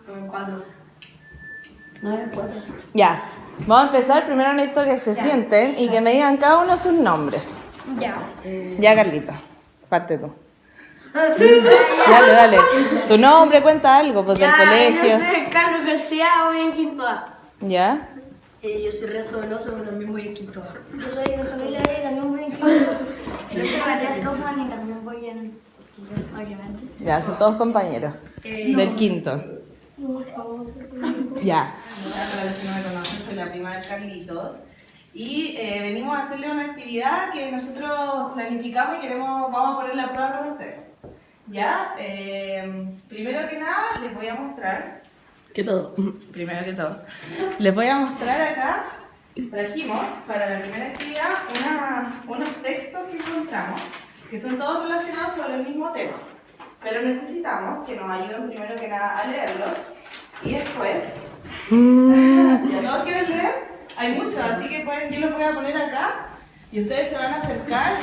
4. 9-4. Ya, vamos a empezar. Primero necesito que se sienten y que me digan cada uno sus nombres. Ya. Ya, Carlita, parte tú. Dale. Tu nombre, cuenta algo, pues del colegio. Yo soy Carlos García, voy en quinto A. ¿Ya? Yo soy Rezo Veloso, pero también voy en quinto A. Yo soy Benjamín Ledey, también voy en quinto A. Yo soy Matías Kaufman y también voy en obviamente. Ya, son todos compañeros. Del quinto. Ya. Para los que no me conocen, soy la prima de Carlitos. Y venimos a hacerle una actividad que nosotros planificamos y vamos a poner la prueba con ustedes. ¿Ya? Primero que nada, les voy a mostrar. Primero que todo. Les voy a mostrar acá. Trajimos para la primera actividad unos textos que encontramos, que son todos relacionados sobre el mismo tema. Pero necesitamos que nos ayuden primero que nada a leerlos y después. ¿Ya todos quieren leer? Hay muchos, así que yo los voy a poner acá y ustedes se van a acercar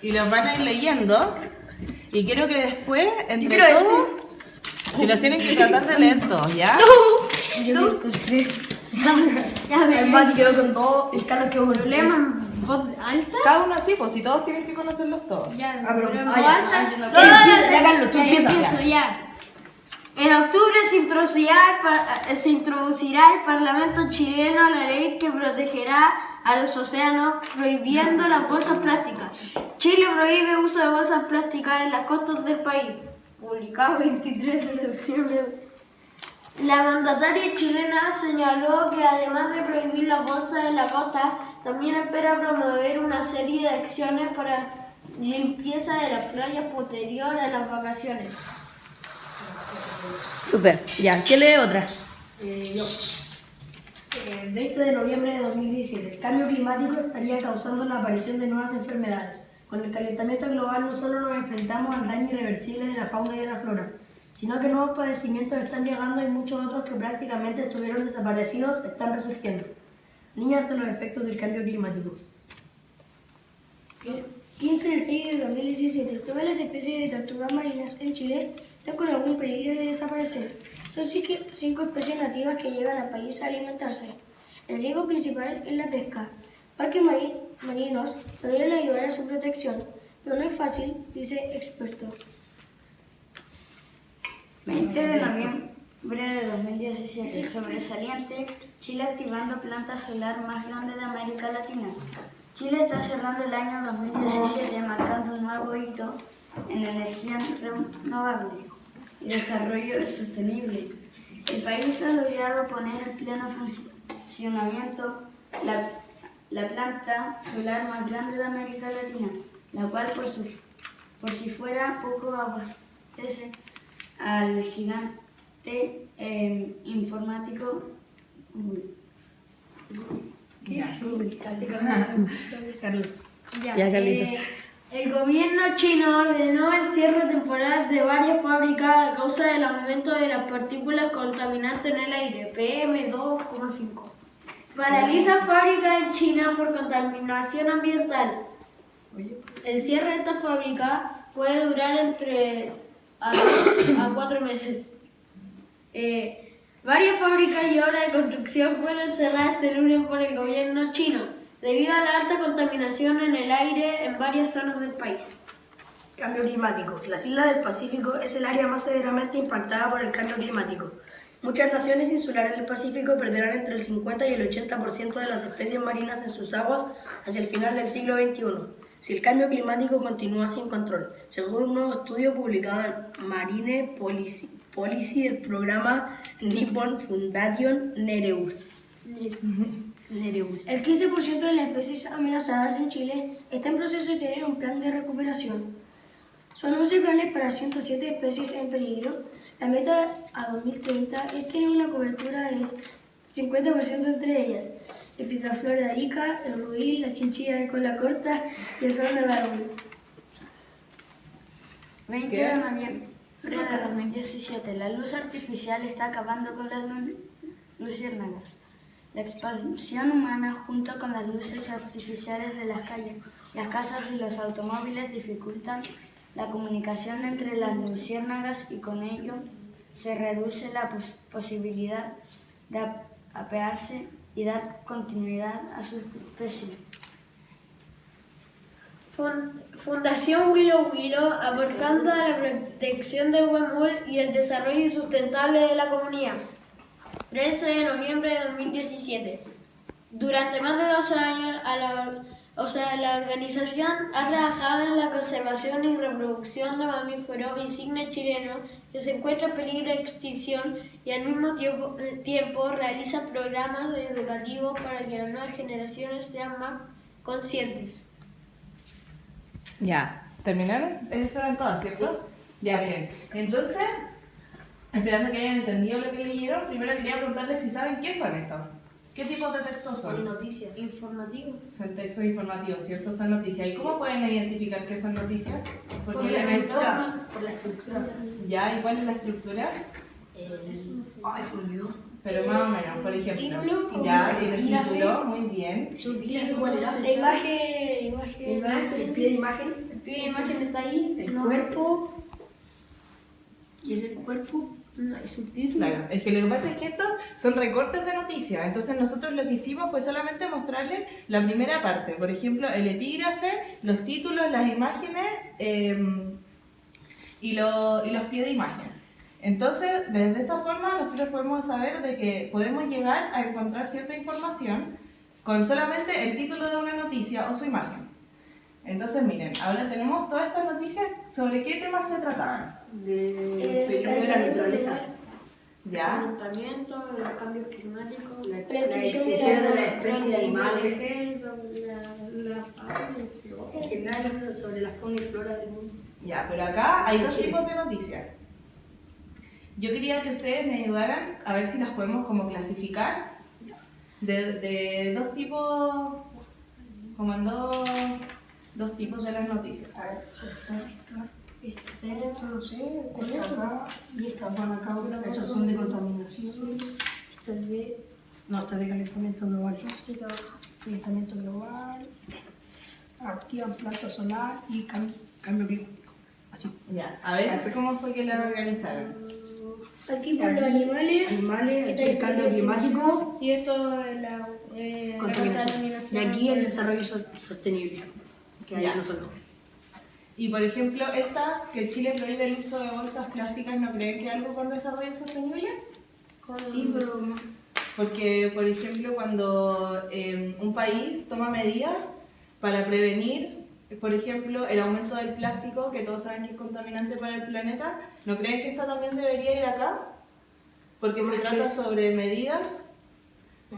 y los van a ir leyendo. Y quiero que después, entre todos, si los tienen que tratar de leer todos, ¿ya? Yo estos tres. El Mati quedó con 2, el Carlos quedó con 3. ¿Problema en voz alta? Cada uno así, pues si todos tienen que conocerlos todos. Ya, pero- pero en ah, voz ya, alta. ya, Carlos, tú Ya, empieza. empiezo ya. En octubre se introducirá el Parlamento chileno la ley que protegerá a los océanos prohibiendo las bolsas plásticas. Chile prohíbe uso de bolsas plásticas en las costas del país. Publicado 23 de septiembre. La mandataria chilena señaló que además de prohibir las bolsas en la costa, también espera promover una serie de acciones para limpieza de las playas posterior a las vacaciones. Súper, ya, ¿quién lee otra? Yo. El 20 de noviembre de 2017, el cambio climático estaría causando la aparición de nuevas enfermedades. Con el calentamiento global no solo nos enfrentamos al daño irreversible de la fauna y de la flora, sino que nuevos padecimientos están llegando y muchos otros que prácticamente estuvieron desaparecidos están resurgiendo. Niños ante los efectos del cambio climático. 15 de 6 de 2017. Todas las especies de tortugas marinas en Chile están con algún peligro de desaparecer. Son 5 especies nativas que llegan al país a alimentarse. El riesgo principal es la pesca. Parques marinos podrían ayudar a su protección, pero no es fácil, dice experto. 20 de noviembre de 2017, sobresaliente, Chile activando planta solar más grande de América Latina. Chile está cerrando el año 2017 marcando un nuevo hito en energía renovable y desarrollo sostenible. El país ha logrado poner en pleno funcionamiento la planta solar más grande de América Latina, la cual por si fuera poco abastece al gigante informático Google. Carlos. Ya, Ya, Carlito. el gobierno chino ordenó el cierre temporal de varias fábricas a causa del aumento de las partículas contaminantes en el aire, PM2,5. Paralizan fábricas en China por contaminación ambiental. El cierre de esta fábrica puede durar entre a 2 a 4 meses. Varias fábricas y obras de construcción fueron cerradas este lunes por el gobierno chino, debido a la alta contaminación en el aire en varias zonas del país. Cambio climático. Las islas del Pacífico es el área más severamente impactada por el cambio climático. Muchas naciones insulares del Pacífico perderán entre el 50 y el 80% de las especies marinas en sus aguas hacia el final del siglo XXI, si el cambio climático continúa sin control, según un nuevo estudio publicado en Marine Policy del programa Nippon Foundation Nereus. El 15% de las especies amenazadas en Chile está en proceso de tener un plan de recuperación. Son 11 planes para 107 especies en peligro. La meta a 2030 es tener una cobertura del 50% entre ellas. El picaflor de Arica, el ruil, la chinchilla de cola corta y el sol de Darwin. 20 de noviembre de 2017, la luz artificial está acabando con las luciérnagas. La expansión humana junto con las luces artificiales de las calles, las casas y los automóviles dificultan la comunicación entre las luciérnagas y con ello se reduce la posibilidad de apearse y dar continuidad a su especie. Fundación Willow Willow, aportando a la protección del huemul y el desarrollo sustentable de la comunidad. 13 de noviembre de 2017. Durante más de 12 años, la organización ha trabajado en la conservación y reproducción de mamíferos insignes chilenos que se encuentran en peligro de extinción y al mismo tiempo realiza programas educativos para que las nuevas generaciones sean más conscientes. Ya, ¿terminaron? Estas eran todas, ¿cierto? Ya, bien. Entonces, esperando que hayan entendido lo que leyeron, primero quería preguntarles si saben qué son estos. ¿Qué tipos de textos son? Noticias. Informativo. Son textos informativos, ¿cierto? Son noticias. ¿Y cómo pueden identificar qué son noticias? ¿Por qué elementos? Por la estructura. ¿Ya? ¿Y cuál es la estructura? Se me olvidó. Pero más o menos, por ejemplo. Título. Ya, tiene el título, muy bien. ¿Cuál era? La imagen. El pie de imagen. El pie de imagen está ahí. El cuerpo. ¿Qué es el cuerpo? No, es subtítulo. Claro, es que lo que pasa es que estos son recortes de noticias, entonces nosotros lo que hicimos fue solamente mostrarles la primera parte, por ejemplo, el epígrafe, los títulos, las imágenes y los pies de imagen. Entonces, desde esta forma nosotros podemos saber de que podemos llegar a encontrar cierta información con solamente el título de una noticia o su imagen. Entonces, miren, ahora tenemos todas estas noticias sobre qué temas se trataban. De peligro de la naturaleza. ¿Ya? Calentamiento, los cambios climáticos, La extinción de las especies de animales. la fauna y flora. En general, sobre la fauna y flora del mundo. Ya, pero acá hay dos Sí. tipos de noticias. Yo quería que ustedes me ayudaran a ver si las podemos como clasificar de dos tipos, como en dos tipos de las noticias. A ver, esta, no sé, esta acá y estas van acá. Esas son de contaminación. Esta es de. No, esta es de calentamiento global. Calentamiento global. Activan planta solar y cambio climático. Así. Ya, a ver cómo fue que la organizaron. Aquí por los animales. Animales, aquí el cambio climático. Y esto es la Contaminación. Y aquí el desarrollo sostenible. Que ahí Ya. no son. Y por ejemplo, esta, que Chile prohíbe el uso de bolsas plásticas, ¿no creen que algo con desarrollo sostenible? Sí, pero. Porque, por ejemplo, cuando un país toma medidas para prevenir, por ejemplo, el aumento del plástico, que todos saben que es contaminante para el planeta, ¿no creen que esta también debería ir acá? Porque se trata sobre medidas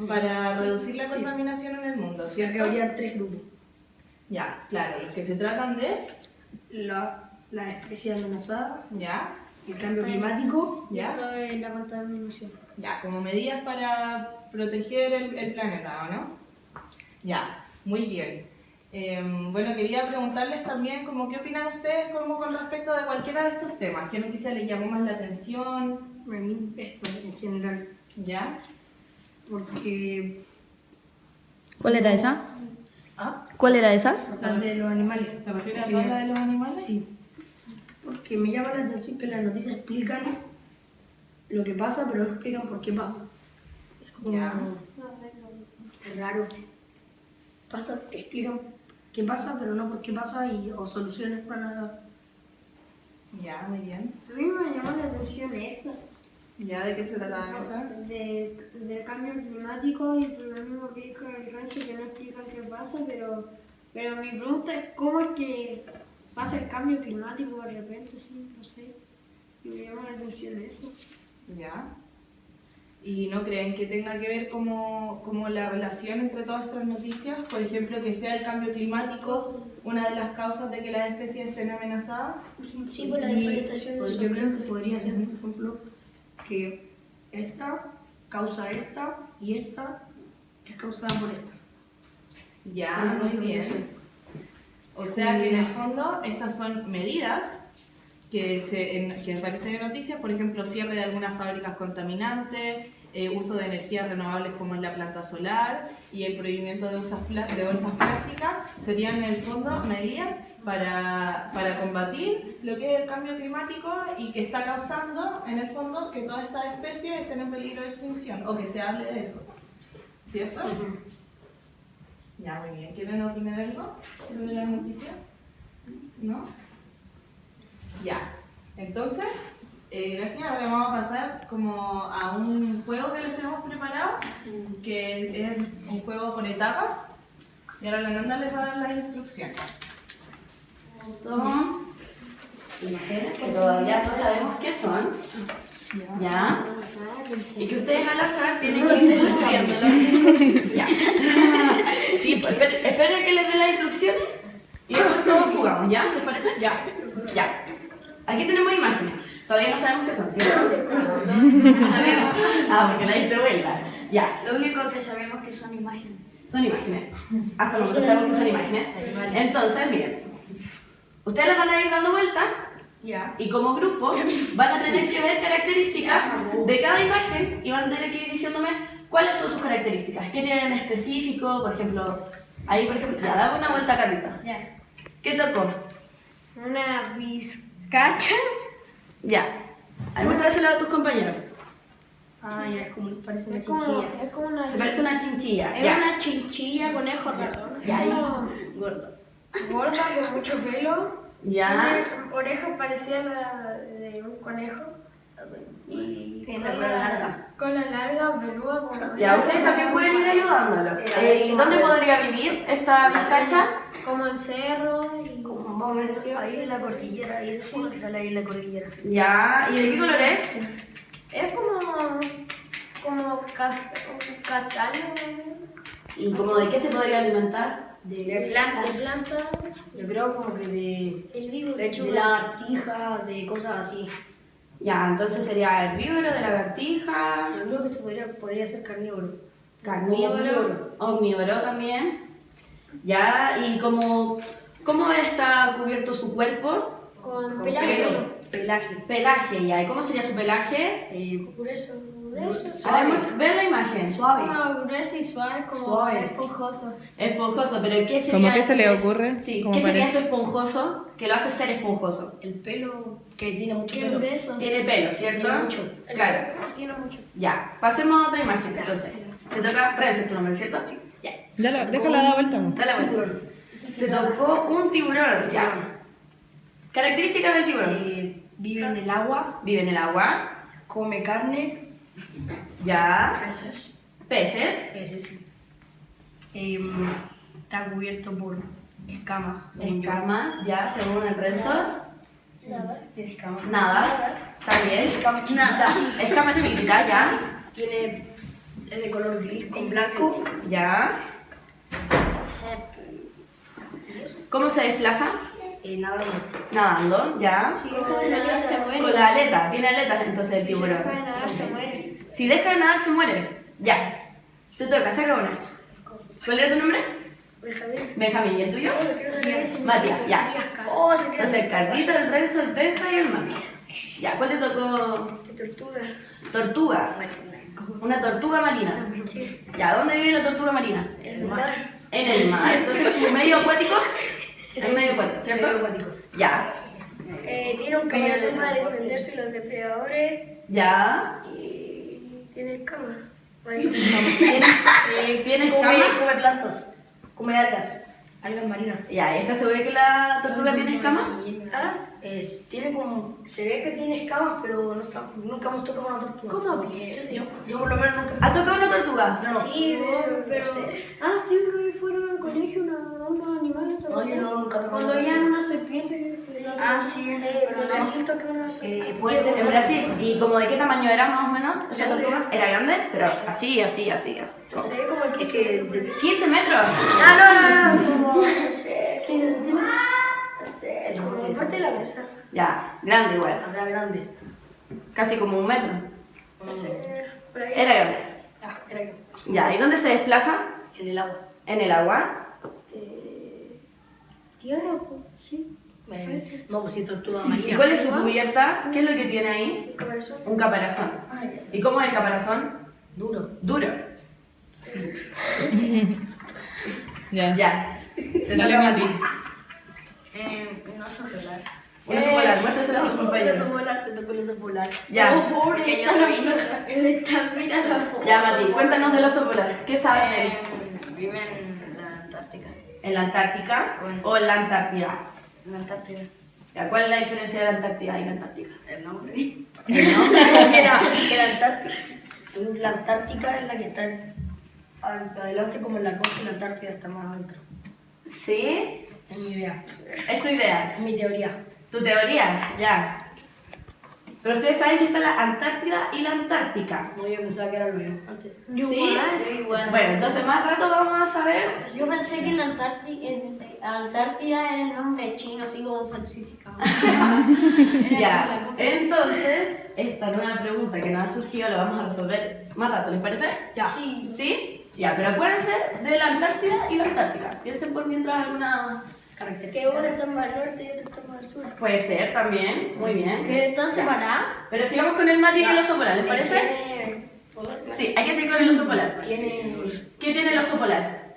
para reducir la contaminación en el mundo, O sea ¿cierto? que habría tres grupos. Ya, claro, los que se tratan de, La especie amenazada, ya, el cambio climático. Y ya, esto es la contaminación. ya, como medidas para proteger el planeta, ¿o no? Ya, muy bien. Bueno, quería preguntarles también como qué opinan ustedes como con respecto de cualquiera de estos temas. ¿Qué noticia les llamó más la atención? A mí esto en general. ¿Ya? Porque. ¿Cuál era esa? ¿Ah? ¿Cuál era esa? La de los animales. ¿Te refieres a toda la de los animales? Sí. Porque me llama la atención que las noticias explican lo que pasa, pero no explican por qué pasa. Es como. Ya. Es raro. Explican qué pasa, pero no por qué pasa o soluciones para nada. Ya, muy bien. A mí me llamó la atención esto, ¿Ya de qué se trataba esa? del cambio climático y por lo mismo que dijo el Renzo que no explican qué pasa, pero mi pregunta es cómo es que pasa el cambio climático de repente, sí, no sé. Y me llama la atención eso. ¿Ya? ¿Y no creen que tenga que ver como la relación entre todas estas noticias? Por ejemplo, que sea el cambio climático una de las causas de que las especies estén amenazadas. Sí, por la Y, deforestación pues, del yo creo que suelo. podría ser, por ejemplo, que esta causa esta y esta es causada por esta. Ya, Por la muy bien. contaminación. O sea que en el fondo estas son medidas que aparecen en noticias, por ejemplo, cierre de algunas fábricas contaminantes, uso de energías renovables como en la planta solar y el prohibimiento de bolsas plásticas, serían en el fondo medidas para combatir lo que es el cambio climático y que está causando, en el fondo, que todas estas especies estén en peligro de extinción, o que se hable de eso, ¿cierto? Ya, muy bien. ¿Quieren opinar algo sobre la noticia? ¿No? Ya. Entonces, gracias. Ahora vamos a pasar como a un juego que les tenemos preparado, que es un juego por etapas. Y ahora la Nanda les va a dar las instrucciones. Son imágenes que todavía no sabemos qué son. ¿Ya? Y que ustedes al azar tienen que ir descubriéndolo. Ya. Sí, pues esperen que les dé las instrucciones y después todos jugamos, ¿ya? ¿Les parece? Ya. Ya. Aquí tenemos imágenes. Todavía no sabemos qué son, ¿cierto? Ah, porque la diste vuelta. Ya. Lo único que sabemos es que son imágenes. Son imágenes. Hasta nosotros sabemos que son imágenes. Entonces, miren. Ustedes las van a ir dando vuelta. Ya. Y como grupo van a tener que ver características de cada imagen y van a tener que ir diciéndome cuáles son sus características, qué tienen en específico, por ejemplo, ahí por ejemplo, ya, dame una vuelta, Carlita. Ya. ¿Qué tocó? Una vizcacha. Ya. Ahí muéstraselo a tus compañeros. Ah, ya, es como, parece una Es como, chinchilla. es como una Se parece una chinchilla. Es Ya. una chinchilla conejo ratón. Ya, ahí. Gordo. Gorda con mucho pelo. Ya. Tiene orejas parecidas a la de un conejo. Y Tiene la cola larga. Cola larga, peluda, con Ya, ustedes también pueden ir ayudándolo. ¿Y dónde podría vivir esta vizcacha? como en cerro y Como más o menos ahí en la cordillera, ahí esa foto que sale ahí en la cordillera. Ya. ¿Y de qué color es? es como un castaño ¿Y como de qué se podría alimentar? de planta. Yo creo como que de lagartija, de cosas así. Ya, entonces sería herbívoro, de lagartija, Yo creo que se podría ser carnívoro. carnívoro, omnívoro también. Ya, y ¿cómo está cubierto su cuerpo? Con Con pelaje. Pelaje. Pelaje, ya. ¿Y cómo sería su pelaje? Grueso, Suave. Ven la imagen. Suave. como grueso y suave, como Suave. esponjoso. Esponjoso, pero ¿qué sería? ¿Cómo que se le ocurre? Sí, ¿Cómo ¿qué sería parece? su esponjoso? Que lo hace ser esponjoso. El pelo, que tiene mucho Qué pelo. grueso. Tiene pelo, ¿cierto? Tiene mucho. Claro. Tiene mucho. Ya, pasemos a otra imagen, entonces. Te toca, Renzo, es tu nombre, ¿cierto? Sí. Ya. Déjala dar vuelta. ¿no? Dale vuelta. Te tocó un tiburón, ya. Características del tiburón. Vive en el agua, Vive en el agua, come carne, ya. Peces, ese sí. Está cubierto por escamas. escamas, ya, según el Renzo. Tiene escamas. Nada, está bien. Escama chiquita. Escama chiquita, ya. Es de color gris con blanco. Ya. ¿Cómo se desplaza? Nada. Nadando, ya. Si deja de nadar, se muere. Con la aleta, tiene aletas entonces el Si tiburón. deja de nadar, se muere. Si deja de nadar, se muere. Ya. Te toca, saca una. ¿Cuál era tu nombre? Benjamín. ¿Y el tuyo? Matías, ya. Entonces, el Carlito, el Renzo, el Benja y el Matías. Ya, ¿cuál te tocó? Tortuga. Una tortuga marina. Ya, ¿dónde vive la tortuga marina? En el mar. En el mar. Entonces, ¿su medio acuático? Es medio acuático, ¿cierto? Medio acuático. Ya. Tiene un caparazón para defenderse de los depredadores Ya. y tiene escamas. ¿Tienes cama? Come plantas. Come algas. Algas marinas. Ya, ¿y estás segura que la tortuga tiene escamas? Tiene como. Se ve que tiene escamas, pero nunca hemos tocado una tortuga. ¿Cómo? Yo por lo menos nunca. ¿Has tocado una tortuga? No, no. Sí, pero Sí, fueron al colegio unos animales. No, yo no, nunca he tocado Cuando una veían una serpiente. Sí, pero necesito que uno puede ser. En Brasil. ¿Y como de qué tamaño era más o menos esa tortuga? ¿Era grande? Pero así. se ve como el Es que. 15 metros. no, como, no sé, 15 centímetros. no sé, como parte de la mesa. Ya, grande igual. O sea, grande. Casi como 1 metro. No sé, por ahí. Era grande. Era que. Ya, ¿y dónde se desplaza? En el agua. En el agua. Tierra, sí. No, pues sí, tortuga ¿Y marina. cuál es su cubierta? ¿Qué es lo que tiene ahí? El caparazón. Un caparazón. ¿Y cómo es el caparazón? Duro. Duro. Ya. Ya. Te Dale, toca a Mati. ti. Un oso polar. Un oso polar, muéstraselo a tu Te compañero. tocó el oso polar. Ya, Oh, pobre, está mira la foto. ya Mati, cuéntanos del oso polar. ¿Qué sabes de él? Vive en la Antártica. ¿En la Antártica o en la Antártida? En la Antártida. Ya, ¿cuál es la diferencia de la Antártida y la Antártica? El nombre. ¿El nombre? que la Antártica, según la Antártica es la que está adelante como en la costa y la Antártida está más adentro. ¿Sí? Es mi idea. ¿Es tu idea? Es mi teoría. ¿Tu teoría? Ya. Pero ustedes saben que está la Antártida y la Antártica. No, yo pensaba que era lo mismo antes. ¿Sí? Igual. Bueno, entonces más rato vamos a saber. Yo pensé que la Antártida era el nombre chino, así como falsificado. Ya. Entonces, esta nueva pregunta que nos ha surgido la vamos a resolver más rato, ¿les parece? Ya. Sí. ¿Sí? Ya, pero acuérdense de la Antártida y la Antártica. Piensen por mientras alguna... Característica. Que una está más al norte y otra está más al sur. Puede ser también, muy bien. Pero están separadas. Pero sigamos con el Mati y el oso polar, ¿les parece? Tiene... Sí, hay que seguir con el oso polar. Tiene ¿Qué tiene el oso polar?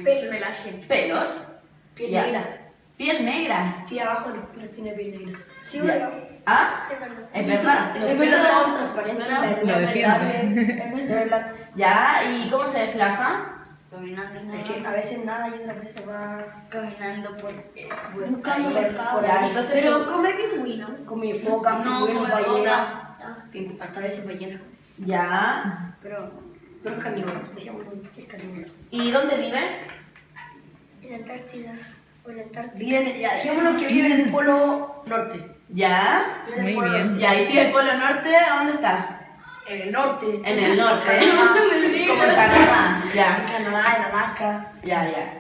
Pelaje. Pelos. piel Ya. negra. Piel negra. Sí, abajo de los pelos tiene piel negra. Sí, Ya. bueno, ¿Ah? es verdad. Es verdad. Los pelos son transparentes, la Lo luz defiende. se ve blanco. Ya, ¿y cómo se desplaza? Caminando. Es que a veces nada y otras veces va Caminando por. Buscando pescado. por ahí. Entonces Pero come pingüino. come foca, No, pingüinos, come ballenas, hasta a veces ballenas. Ya. Pero es carnívoro, dejémoslo que es carnívoro. ¿Y dónde vive? En la Antártida o en la Antártida. Ya, dejémoslo que vive en el polo norte. Ya. Vive en el Muy polo bien. norte. Ya, ¿y si el polo norte, ¿a dónde está? En el norte. En el norte. Canadá. Como en Canadá. En Ya. Canadá, en Alaska. Ya.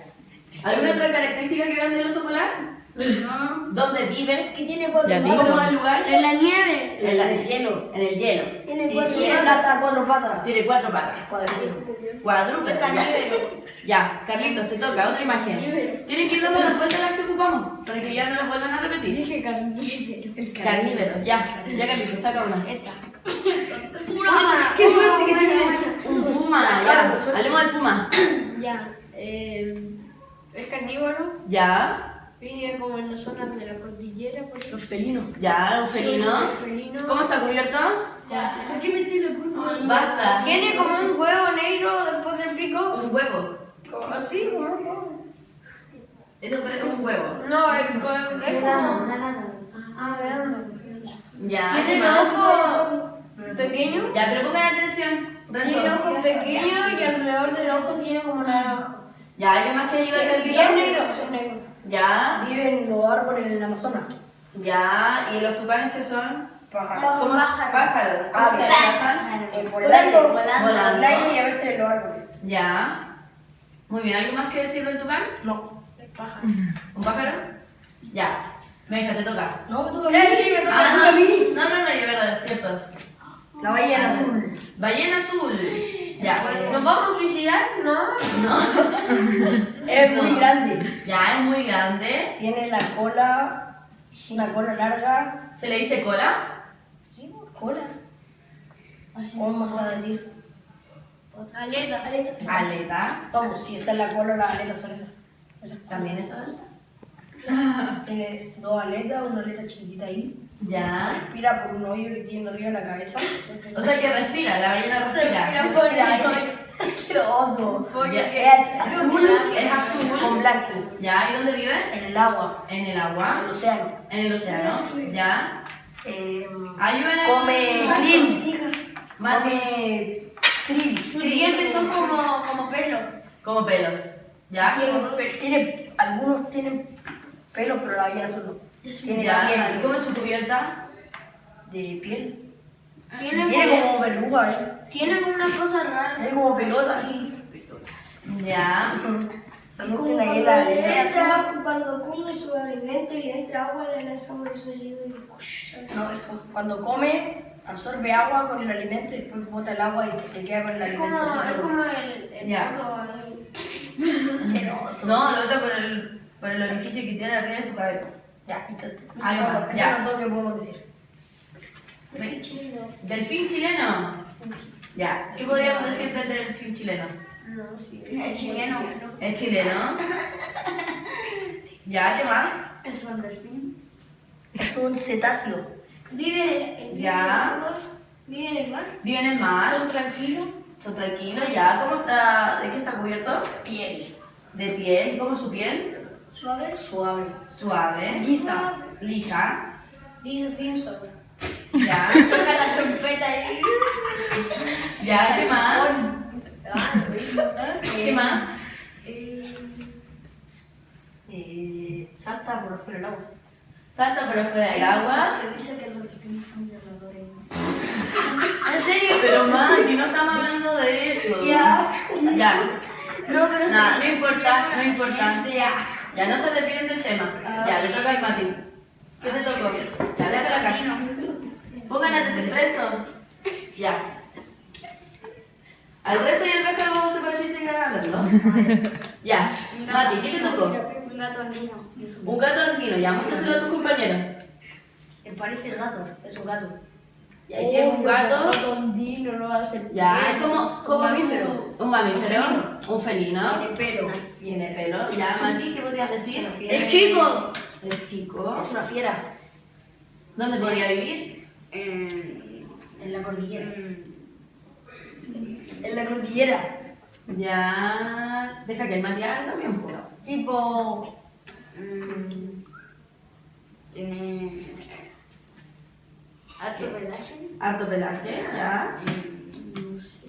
¿Alguna otra característica que vean del oso polar? No. ¿Dónde vive? Que tiene cuatro Ya ¿Cómo patas. va el lugar? En la nieve. En la- En el hielo. En el hielo. Tiene Y cuatro se patas. desplaza a cuatro patas. Tiene 4 patas. Cuadrúpedo. Cuadrúpedo. Es carnívoro. Ya, Carlitos, te toca, otra imagen. Carnívoro. Tienen que ir dando las vueltas las que ocupamos, para que ya no las vuelvan a repetir. Dije carnívoro. Carnívoro, ya, Carlitos, saca una. Esta. ¡Qué suerte que tiene! Un puma, ya, hablemos del puma. Ya. Es carnívoro. Ya, Vive como en las zonas de la cordillera. Por Los felinos. ya, un felino. Felino. ¿Cómo está cubierto? ¿Por qué me estoy la Basta. Tiene como un huevo negro después del pico. Un huevo. Como así, como un huevo. Eso parece un huevo. No, es como. Ah, veamos. Ya, Tiene ¿qué un más? ojo pequeño. Ya, pero pongan atención. Tiene un Renzo. ojo pequeño y alrededor del ojo tiene como naranjo. Ya, ¿alguien más que ayude a Y es Carlitos? negro, es negro. Ya, Vive en los árboles en el Amazonas. ya. ¿Y los tucanes qué son? Pájaros. ¿Cómo? Pájaros. ¿Cómo Ah, se bien. desplazan? Por el aire. Volando. Por el aire y a veces en los árboles. Ya. Muy bien, ¿algo más que decir del tucán? No. ¿Un pájaro? Ya. Venga, te toca. No, me toca a mí. Sí, me toca Ah, a mí. no, es verdad, es cierto. La ballena azul. Ballena azul. Ya. ¿Nos vamos a suicidar? No. Es muy grande. Ya, es muy grande. Tiene la cola, una cola larga. ¿Se le dice cola? Sí, cola. ¿Cómo se va a decir? Aleta. Aleta. Vamos, si está en la cola, las aletas son esas. También es aleta. Tiene dos aletas, una aleta chiquitita ahí. Ya. Respira por un hoyo que tiene arriba en la cabeza. O sea que respira, la ballena respira. Asqueroso. Oye, Es azul, Es azul. con blanco. Ya, ¿y dónde vive? En el agua, En el en agua. el océano. En el océano. Ya. Ayúdenme. Come krill. Mati. Come krill. Sus dientes son como pelo. Como pelos. ¿Ya? Algunos tienen pelo, pero la ballena azul no. Tiene la Ya. ¿Y piel cómo es su cubierta? de piel. Tiene Tiene como, como verruga, ¿eh? tiene como una cosa rara. Tiene como pelota así. Ya. No Como tiene ahí cuando la le aleta. entra, cuando come su alimento y entra agua, le lanza un sonido y sale. No, es como cuando come, absorbe agua con el alimento y después bota el agua y que se queda con el Es alimento. como el Ya. poto ahí. Asqueroso. No, lo otro por el orificio que tiene arriba de su cabeza. Ya, eso Algo, es ya. todo que podemos decir. ¿Delfín chileno? Ya. ¿Qué podríamos decir del delfín chileno? Es chileno. ¿Es chileno? Ya, ¿qué más? Es un delfín. Es un cetáceo. Vive en Ya. el mar. Vive en el mar. Vive en el mar. Son tranquilos. Son tranquilos, ya. ¿Cómo está? ¿De qué está cubierto? Pieles. De piel. ¿Y cómo es su piel? Suaves. Suave. Suave. Lisa. Lisa. Lisa Simpson. Ya. Toca la trompeta ahí. Ya, ¿qué más? ¿Qué más? Salta por el agua. Salta por afuera del agua. Que dice que los delfines son violadores. ¿En serio? Pero más, aquí no estamos hablando de eso. Ya. Ya. No, pero Nada, no importa, no importa. Ya. Ya no se desvíen del tema. Ya, le toca al Mati. ¿Qué te tocó? Ya, déjala acá. Pongan atención, preso. Ya. Al rezo y al pescado vamos a separar si siguen hablando. Ya. Mati, ¿qué te tocó? Un gato andino. Un gato andino, ya, muéstraselo a tus compañeros. Parece el gato. Es un gato. Ya, y si es un gato, Tondino no va a ser. ya, es como un mamífero. Un mamífero, un felino. Tiene pelo. Tiene pelo. Ya, Mati, ¿qué podrías decir? ¡Es chico! Es chico. Es una fiera. ¿Dónde podría vivir? En la cordillera. En la cordillera. Ya. Deja que el Mati haga también un poco. Tipo. Tiene harto pelaje. Harto pelaje, ya. No sé.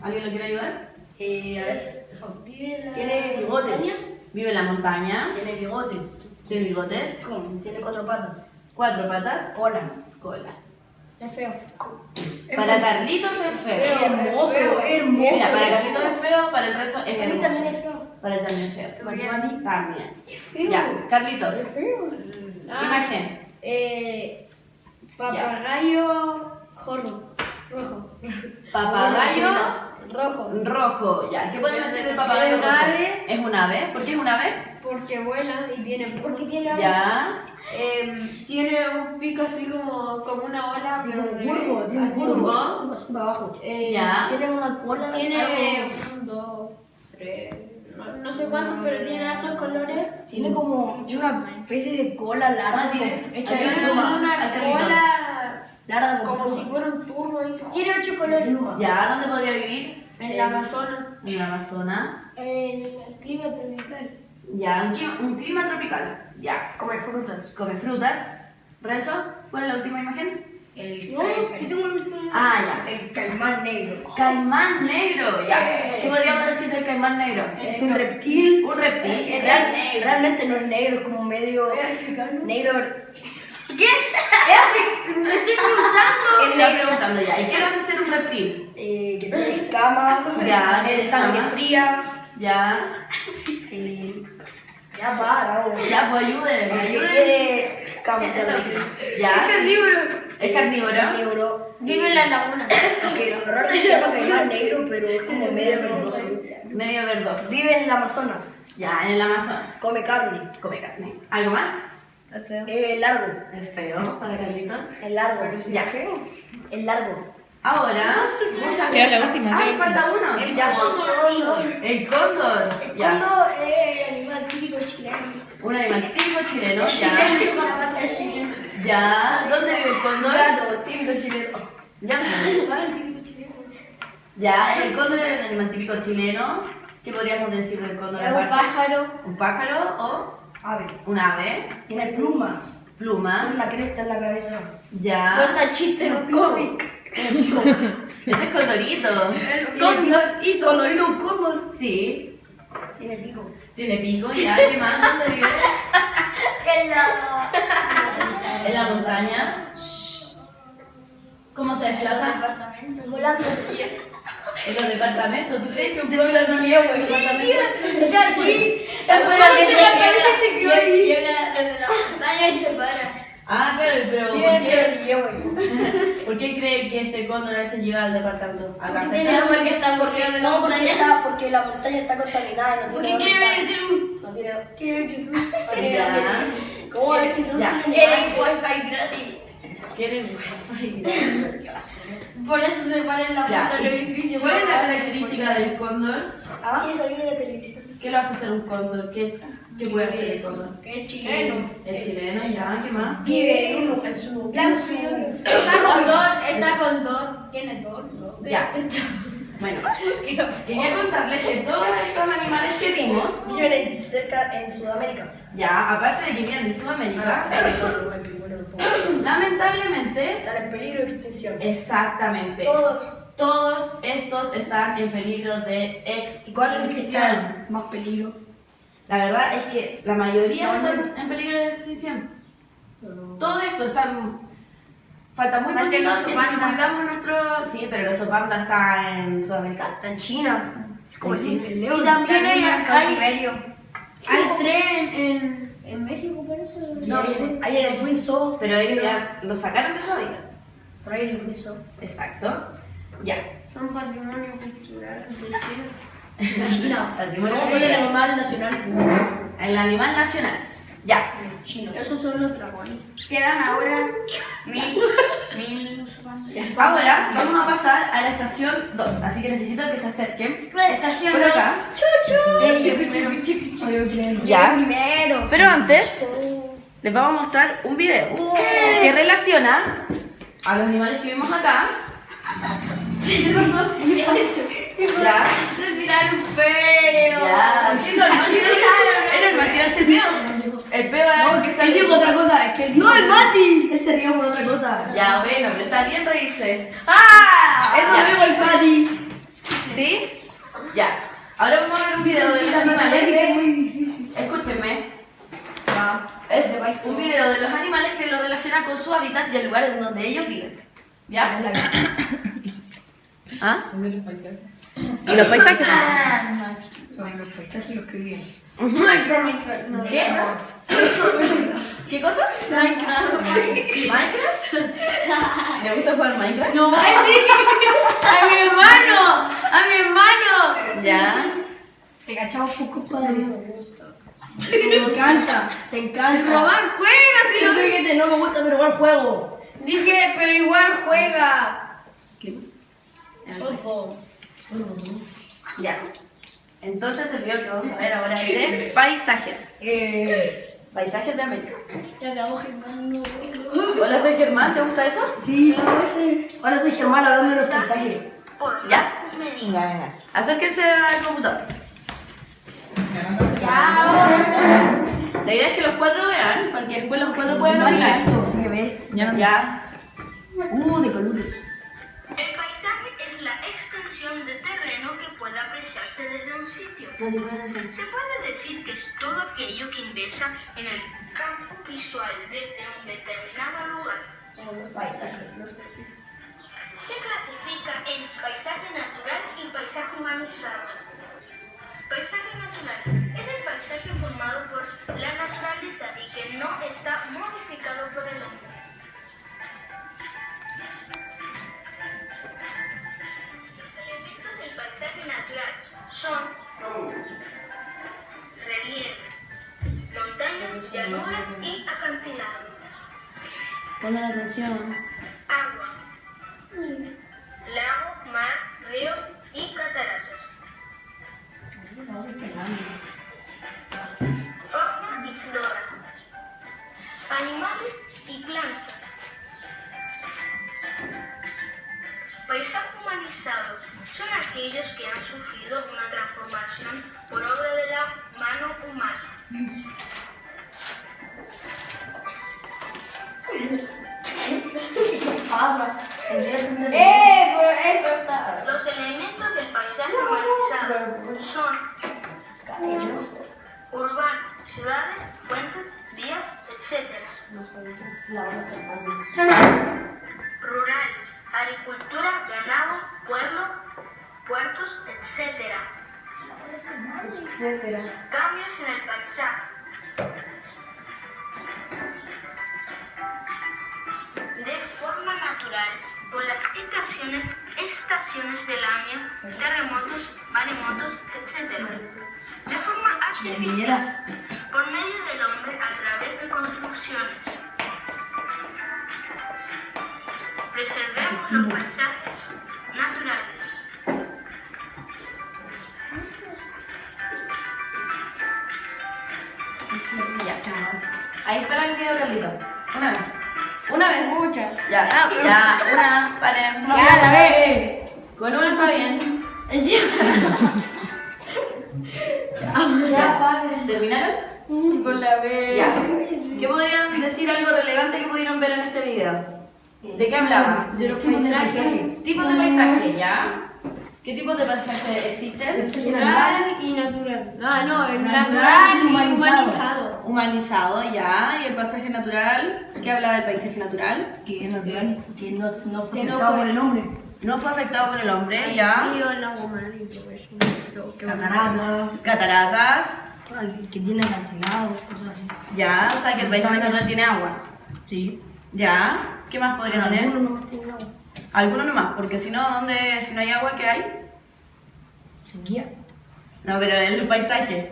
¿Alguien lo quiere ayudar? A ver. Vive en la Tiene bigotes. Vive en la montaña. Tiene bigotes. Tiene bigotes. Tiene 4 patas. 4 patas. Cola. Cola. Es feo. Para Carlitos es feo. Hermoso, Mira, para hermoso. Carlitos es feo, para el resto es A mí hermoso. también es feo. Para él también es feo. Mati. También. Es feo. Ya, Carlitos. Ah, Imagen. Papagayo jorro. Rojo. Papagayo Rojo. rojo. Ya, ¿qué podemos decir del papagayo Es un rojo? ave. ¿Es un ave? ¿Por qué es un ave? Porque vuela y tiene. Porque tiene algo. Ya. Tiene un pico así como una ola, pero al revés. Curvo, tiene Así, curvo. curvo. Así para abajo. Ya. Tiene una cola. Tiene algo- 1, 2, 3, no sé cuántos, pero tiene hartos colores. Tiene como una especie de cola larga. tiene- Hecha de tiene Tiene plumas. una Alcalito. cola Larga con como si plumas. fuera un turbo y todo. Tiene 8 colores. Plumas. Ya, ¿dónde podría vivir? En la Amazonas. En la Amazonas. En el clima tropical. Ya, un clima tropical. Ya. Come frutas. Come frutas. Renzo, ¿cuál es la última imagen? El, No, yo tengo el último. Ah, ya. el caimán negro. Caimán negro, ya. ¿Qué podríamos decir del caimán negro? Es un reptil. Un reptil. Realmente no es negro, es como medio negro. ¿Qué? Me estoy preguntando. Estoy preguntando ya. ¿Y qué vas a hacer un reptil? Que tiene escamas. Ya, de sangre escamas. fría. Ya. Ya para, Ya, pues ayude. Que Ayude. tiene escamas de Ya. Es carnívoro. negro. Vive en la laguna. Aunque lo raro es que se llama caimán negro, pero es como medio verdoso. Medio verdoso. Vive en el Amazonas. Ya, en el Amazonas. Come carne. Come carne. ¿Algo más? Es largo. Es feo para Carlitos. Es largo. Ya. Es largo. Ahora, muchas Ya, la cosas. última. Ay, falta uno. El Ya. cóndor. El cóndor. El Ya. cóndor es el animal típico chileno. Un animal típico chileno. Se Ya. hace con la pata chilena. Ya. ¿Dónde vive el cóndor? Gato, típico chileno. Ya. El típico chileno. Ya, el cóndor es el animal típico chileno. ¿Qué podríamos decir del cóndor Es un aparte? pájaro. Un pájaro o Ave. un ave. Tiene plumas. Plumas. Una cresta en la cabeza. Ya. Cuenta chistes en un cómic. Ese es condorito. El cóndorito. Condorito, un cóndor. Sí. Tiene pico. Tiene pico. Ya. ¿Qué más? ¿Dónde vive? En la montaña. ¿Cómo se desplaza? Volando. En los departamentos. ¿Tú crees que un pueblo no lleva un departamento? O sea, sí. Se fue la que se quedó ahí. llega desde la montaña y se para. Ah, claro, pero ¿por Tiene qué, que güey. ¿por qué cree que este cóndor a veces llega al departamento? Acá Porque se tiene- Porque está corriendo en la No, montaña. porque la montaña está contaminada y no Porque tiene. quiere dónde ver estar. YouTube. No tiene. ¿Qué es YouTube? no tiene Ya. dónde- ¿Cómo va a ver que tú Ya. Quiere wifi gratis. quiere wifi. Por eso se para en la Ya. punta del edificio. ¿Cuál es la característica del cóndor? Ah, Y salió de la televisión. ¿Qué lo hace ser un cóndor? ¿Qué ¿Qué puede hacer el gordo? Que es chileno. El chileno, ya, ¿qué más? Vive en su plan suyo. Está con Don. ¿Quién es Don? Ya. Bueno, quería contarles que todos estos animales que vimos, Viven cerca en Sudamérica. ya, aparte de que vienen de Sudamérica, lamentablemente, Están en peligro de extinción. exactamente, todos estos están en peligro de ¿Cuál es el que extinción. está más peligro? La verdad es que la mayoría están en peligro de extinción. Todo esto está... Falta muy Falta el poquito oso si panda. cuidamos nuestro... Sí, pero el oso panda está en Sudamérica. Está en China. Es como decir, el Y león. también También en hay cautiverio. tres en México, parece. No sé. Ahí en el Twin Zoo. Pero ellos ya lo sacaron de su hábitat. Por ahí en el Twin Zoo. Exacto. Ya. Son patrimonio cultural de Chile. En China. Patrimonio No, son el animal nacional. El animal nacional. Ya. Chinos. Esos son los dragones. Quedan ahora 1000 Ahora vamos a pasar a la estación 2. Así que necesito que se acerquen. Estación Por 2. acá. Yo primero. Ya. Primero. Pero antes, les vamos a mostrar un video que relaciona a los animales que vimos acá. Ya. Se tiraron un peo. Ya. Sí, normal tirarse peo. El peo es que Él sale. dijo otra cosa. Es que él dijo. ¡No, el Mati! Él se rió por otra cosa. Ya, bueno, pero está bien reírse. ¡Ah! Eso Ya. lo dijo el Pati. ¿Sí? Ya. Ahora vamos a ver un video de los animales. Escúchenme. Es un video de los animales que lo relaciona con su hábitat y el lugar en donde ellos viven. ¿Ya? ¿Ah? ¿Y los paisajes? Son los paisajes los que viven. ¿Qué? ¿Qué cosa? Minecraft. ¿Minecraft? ¿Le gusta jugar Minecraft? No, ¡ay, sí! ¡A mi hermano! ¡A mi hermano! Ya. Te cachamos poco, padre. Te encanta, te El encanta. Román juega, si Yo no. dije que no me gusta, pero igual juego. Dije, pero igual juega. Ya. Entonces el video que vamos a ver ahora es de paisajes. Paisajes de América. Ya veamos, hermano. Hola, soy Germán, ¿te gusta eso? Sí. Ahora soy Germán hablando de los paisajes. ¿Ya? Acérquense al computador. La idea es que los cuatro vean, porque después los cuatro pueden opinar. Esto se ve. Ya. De colores. El paisaje es la extensión de terreno que puede apreciarse desde un sitio. Se puede decir que es todo aquello que ingresa en el campo visual desde un determinado lugar. Se clasifica en paisaje natural y paisaje humanizado. Paisaje natural es el paisaje formado por la naturaleza y que no está modificado por el hombre. Los elementos del paisaje natural son relieve, montañas, llanuras y acantilados, Pongan atención. agua, lago, mar, río y cataratas, fauna y flora, animales y plantas. Paisaje humanizado son aquellos que han sufrido una transformación por obra de la mano humana. Por eso está. Los elementos del paisaje humanizado son urbanos, ciudades, puentes, vías, etc. Rural, agricultura, ganado, pueblo, puertos, etc. Cambios en el paisaje. De forma natural, por las estaciones del año, terremotos, maremotos, etc. De forma artificial, por medio del hombre a través de construcciones. Preservemos los paisajes naturales. Ahí para el video, Carlito. Una vez. Una vez. Muchas. Ya, ya, una, paren. Ya, la ve. Con una está bien. Ya, paren. ¿Terminaron? Por la vez. Ya. ¿Qué podrían decir algo relevante que pudieron ver en este video? ¿De qué hablaba? De los paisajes. Tipos de paisaje, ¿ya? ¿Qué tipos de paisaje existen? Natural y natural. Ah, no, el natural y humanizado. Humanizado, ya. ¿Y el paisaje natural? ¿Qué hablaba del paisaje natural? Que es natural, que no fue Que no afectado fue- por el hombre. No fue afectado por el hombre, ya. Tío, el agua marina, pues, no, qué bueno. Catarata, Cataratas, que tiene acantilados, cosas así. ya. O sea que el paisaje natural tiene agua. Sí. Ya. ¿Qué más podría tener? Algunos no tienen agua. Algunos nomás, porque si no, ¿dónde, si no hay agua, qué hay? Sequía. No, pero el paisaje.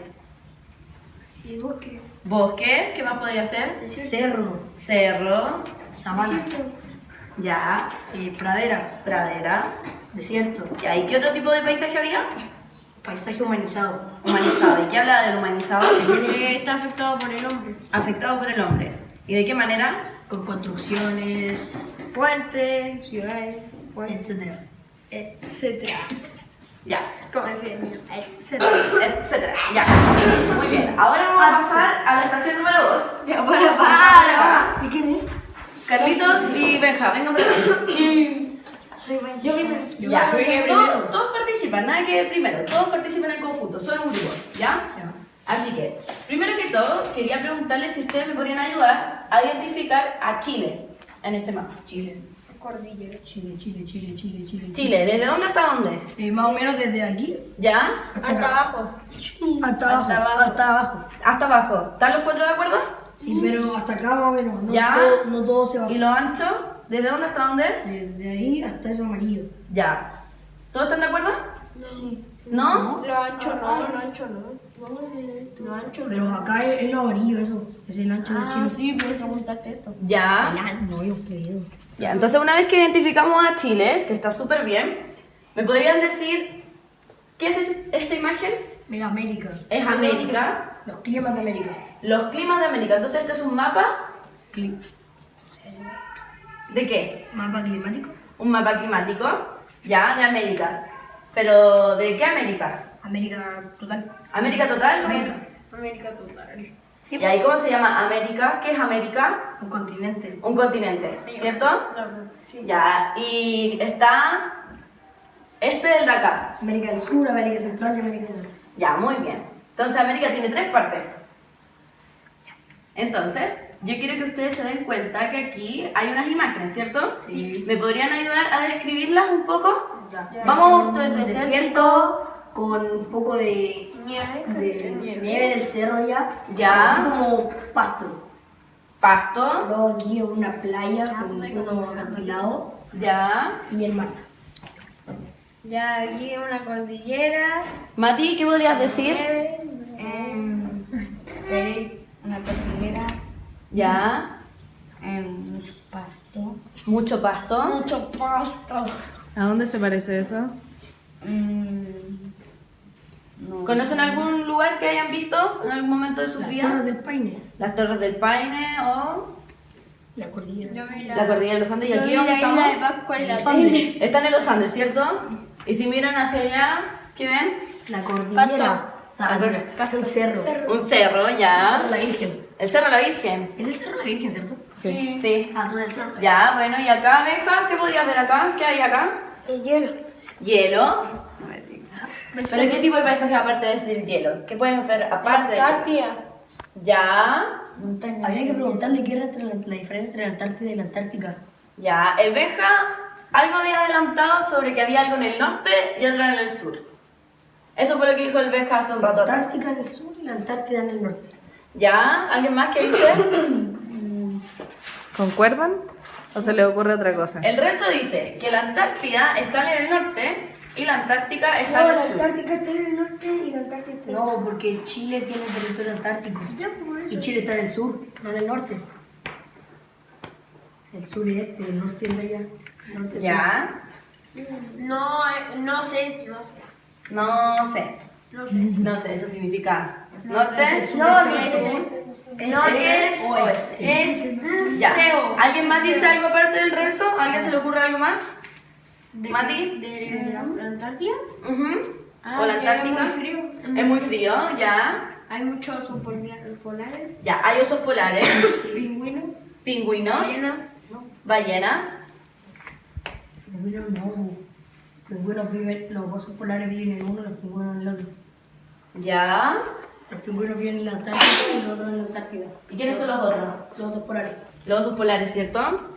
¿Y bosque? Bosque, ¿qué más podría ser? Cerro, Cerro, sabana, ya. pradera, Pradera. desierto, Ya. ¿Y qué otro tipo de paisaje había? paisaje humanizado. Humanizado. ¿Y qué habla del humanizado? Que está afectado por el hombre. Afectado por el hombre. ¿Y de qué manera? Con construcciones, Puentes, ciudades, etc. etcétera. Ya. ¿Cómo se llama? Etcétera. Etcétera. Ya. Muy bien. Ahora vamos a pasar a la estación número 2. Ya, para. ¿Y quién es? Carlitos y Benja, vengan por aquí. Soy yo primero. Ya. llegué Todos, primero. todos participan, nada que primero. Todos participan en conjunto, son un grupo. ¿Ya? Así que, primero que todo, quería preguntarles si ustedes me podrían ayudar a identificar a Chile en este mapa. Chile. Cordillera. Chile. Chile, ¿desde dónde hasta dónde? Más o menos desde aquí ¿Ya? Hasta abajo. hasta abajo. Hasta abajo. Hasta abajo. ¿Están los cuatro de acuerdo? Sí, pero hasta acá más o menos. No, Ya. no todo se va. ¿Y lo ancho? ¿Desde dónde hasta dónde? Desde ahí hasta ese amarillo. Ya. ¿Todos están de acuerdo? Sí. ¿No? Lo ancho no, lo ancho no. Lo ancho Pero acá es lo amarillo eso. Es el ancho de Ah, Chile. sí, por eso preguntaste esto. Ya. No, yo estoy Ya, entonces una vez que identificamos a Chile, que está súper bien, ¿me podrían decir qué es esta imagen? de América. Es América, Los climas de América. los climas de América. Entonces este es un mapa ¿de qué? Mapa climático. Un mapa climático, ya, de América. Pero ¿de qué América? América total. ¿América total? América total. ¿Y ahí cómo se llama América? ¿Qué es América? Un continente. Un continente, ¿cierto? Sí. Ya, y está este del de acá. América del Sur, América Central y América del Norte. Ya, muy bien. Entonces América tiene 3 partes. Entonces, yo quiero que ustedes se den cuenta que aquí hay unas imágenes, ¿cierto? Sí. ¿Me podrían ayudar a describirlas un poco? Ya. Vamos, Un desierto con un poco de nieve en el cerro ya. Ya. Aquí como pasto. pasto, Luego aquí una playa con unos acantilados ya. y el mar. Ya aquí una cordillera. Mati, ¿qué podrías decir? Nieve. Una cordillera, Ya. mucho pasto. Mucho pasto. Mucho pasto. ¿A dónde se parece eso? No ¿Conocen algún lugar que hayan visto en algún momento de sus Las vidas? Torres del Paine. Las Torres del Paine o La cordillera. Yo vi la Cordillera de los Andes. ¿Y yo aquí vi dónde la isla estamos? de Pascua y la Los Andes. Están en los Andes, ¿cierto? Y si miran hacia allá, ¿qué ven? La cordillera. Ah, Un cerro. Un cerro, ya. Cerro La Virgen. El Cerro de la Virgen. Es el Cerro La Virgen, ¿cierto? Sí. Sí. Ah, todo el cerro. Ya, bueno, y acá, Benja, ¿qué podrías ver acá? ¿Qué hay acá? El hielo. Hielo. ¿Pero qué tipo de paisaje aparte del hielo? ¿Qué puedes ver La aparte del hielo? Antártida. Ya, Habría que preguntarle qué era la diferencia entre la Antártida y la Antártica. ya. El Benja algo había adelantado sobre que había algo en el norte y otro en el sur. Eso fue lo que dijo el Benja hace un La rato atrás. Antártica en el sur y la Antártida en el norte. ¿Ya? ¿Alguien más que dice? ¿Concuerdan? ¿O se le ocurre otra cosa? El Renzo dice que la Antártida está en el norte y la Antártica está en No, el la sur. Antártica está en el norte y la Antártica está en el sur. No, porque Chile tiene un territorio antártico. Y Chile está en el sur, no en el norte. El sur y este, el norte y el allá. ¿Ya? No, no sé, no sé. No sé. No sé, eso significa norte, Es ya. CEO. ¿Alguien más dice algo aparte del rezo? ¿A alguien se le ocurre algo más? ¿Mati? ¿De la Antártida? Ujú. Ah, ¿O la ya Antártica? es muy frío. Es muy frío, ya. Hay muchos osos polares, Ya, hay osos polares, pingüinos, pingüinos, ballenas. ballenas. Pingüinos no. Pingüinos viven, los osos polares viven en uno, los pingüinos en el otro. Ya. Los pingüinos viven en la Antártida y los otros en la Antártida. ¿Y quiénes son los otros? Los osos polares. Los osos polares, ¿cierto?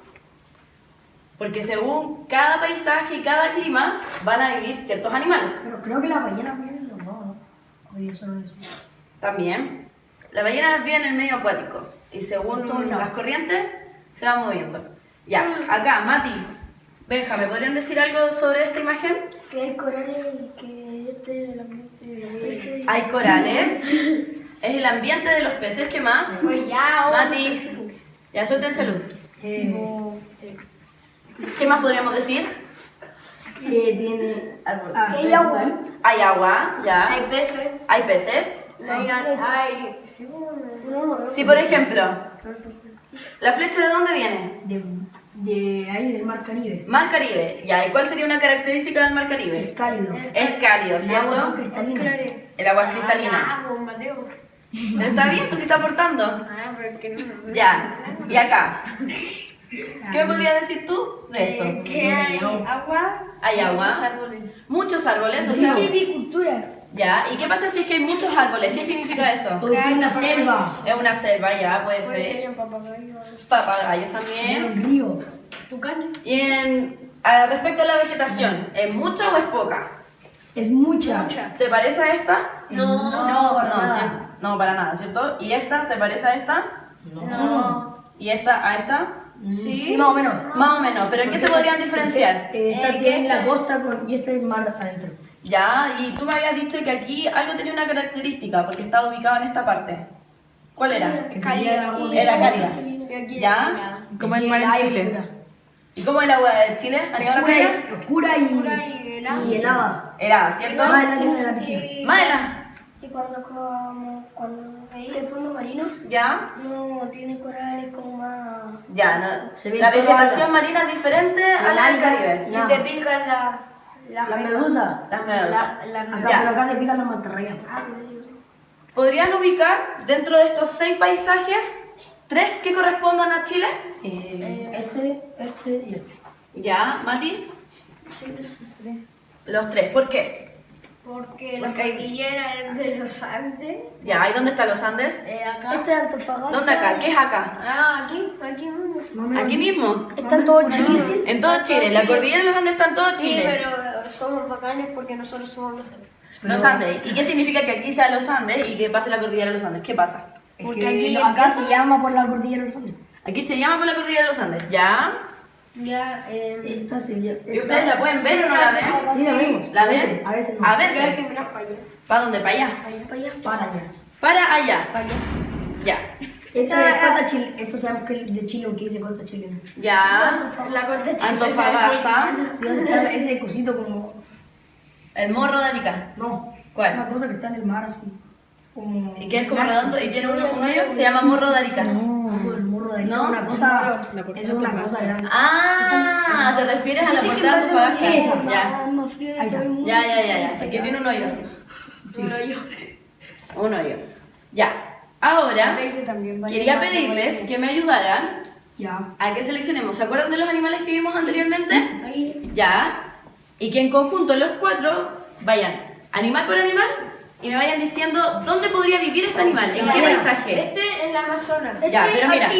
Porque según cada paisaje y cada clima van a vivir ciertos animales. Pero creo que las ballenas viven los dos, ¿no? Oye, solo eso. También. Las ballenas viven en el medio acuático y según En todos lados. las corrientes se van moviendo. Ya, acá, Mati, Benja, ¿me podrían decir algo sobre esta imagen? Que hay corales y que este es el ambiente de ese. Hay corales, es el ambiente de los peces, ¿qué más? Pues ya, Mati, ya suelten salud. ¿Qué más podríamos decir? Que tiene Que hay agua. Hay agua, ya. hay peces, Hay peces. hay Si por ejemplo, ¿la flecha de dónde viene? de ahí, del Mar Caribe. Mar Caribe, ya. ¿Y cuál sería una característica del Mar Es Caribe? cálido. Es cálido, El agua son ¿cierto? cristalinas. El agua es cristalina. Ah, Mateo. ¿Está bien? Pues se está aportando. Ah, pero que no. Ya. Y acá. ¿Qué me podrías decir tú de esto? Que hay agua. Hay agua. Muchos árboles. Muchos árboles, o sea. Silvicultura. Ya. ¿Y qué pasa si es que hay muchos árboles? ¿Qué significa eso? Puede ser una selva. Es una selva, ya, puede Puede que ser. haya papagayos. Papagayos Es también. un río. Tucanes. Y respecto a la vegetación, ¿es mucha o es poca? Es mucha. ¿Se parece a esta? No, para nada. ¿cierto? No, para nada, ¿cierto? ¿Y esta se parece a esta? No. ¿Y esta a esta? Sí, más o menos. Más o menos, pero ¿en qué se podrían diferenciar? Esta que tiene la este- costa y esta es mar adentro. Ya, y tú me habías dicho que aquí algo tenía una característica, porque estaba ubicado en esta parte. ¿Cuál era? Cálida. Era cálida. Y aquí ¿Ya? Como el mar en Chile. ¿Y cómo es el agua de Chile? ¿Han ido a la playa? Oscura y helada. y helada. Helada, ¿cierto? Más helada que en la piscina. Más helada. Y cuando veis el fondo marino, ¿Ya? no tiene corales como más. Ya, no. Se ven La solo vegetación algas. marina es diferente a ven la del algas. Caribe. Si Nada te más. pican La medusa. Las medusas. Acá, Ya. pero acá te pican las mantarrayas. ¿Podrían ubicar dentro de estos 6 paisajes 3 que correspondan a Chile? Este y este. ¿Ya, Mati? Sí, esos tres. Los 3. ¿Por qué? Porque la cordillera es de los Andes. Ya, ¿y dónde están los Andes? Acá. Este es Antofagasta. ¿Dónde acá? ¿Qué es acá? Ah, aquí mismo. ¿Aquí mismo? Está en todo Chile. En todo Chile. La cordillera de los Andes está en todo Sí, Chile. pero somos bacanes porque nosotros somos los Andes. Los Andes. ¿Y qué significa que aquí sea los Andes y que pase la cordillera de los Andes? ¿Qué pasa? Es Porque que aquí acá se llama por la cordillera de los Andes. Aquí se llama por la cordillera de los Andes. ¿Ya? Ya, Esta se llama. ¿Y ustedes la pueden ver o no la ven? Sí, la vemos. ¿La A veces, ven? A veces no. A pero hay veces. que mirar para allá. ¿Para dónde? ¿Para allá? Para allá. Para allá. Ya. Esta es costa Chile. Esta sabemos que es de Chile, aunque dice costa chilena. Ya. La costa chilena. Antofagasta. Sí, ¿dónde está ese cosito como. El morro de Arica. No. ¿Cuál? Una cosa que está en el mar así. Como. ¿Y que es como redondo y tiene un hoyo? Se llama morro de Arica. No, el morro de ahí. ¿No? Una cosa. Es una cosa grande. Ah, te refieres a la puerta de Antofagasta. Esa. Ya. Más frío de Ahí todo está. el mundo. Ya. Aquí tiene un hoyo así. Un hoyo. Ya. Ahora, quería pedirles que me ayudaran Ya. a que seleccionemos. ¿Se acuerdan de los animales que vimos anteriormente? Ya. Y que en conjunto los 4 vayan animal por animal y me vayan diciendo dónde podría vivir este animal, en qué paisaje. Este es la Amazonas. Ya, pero mira.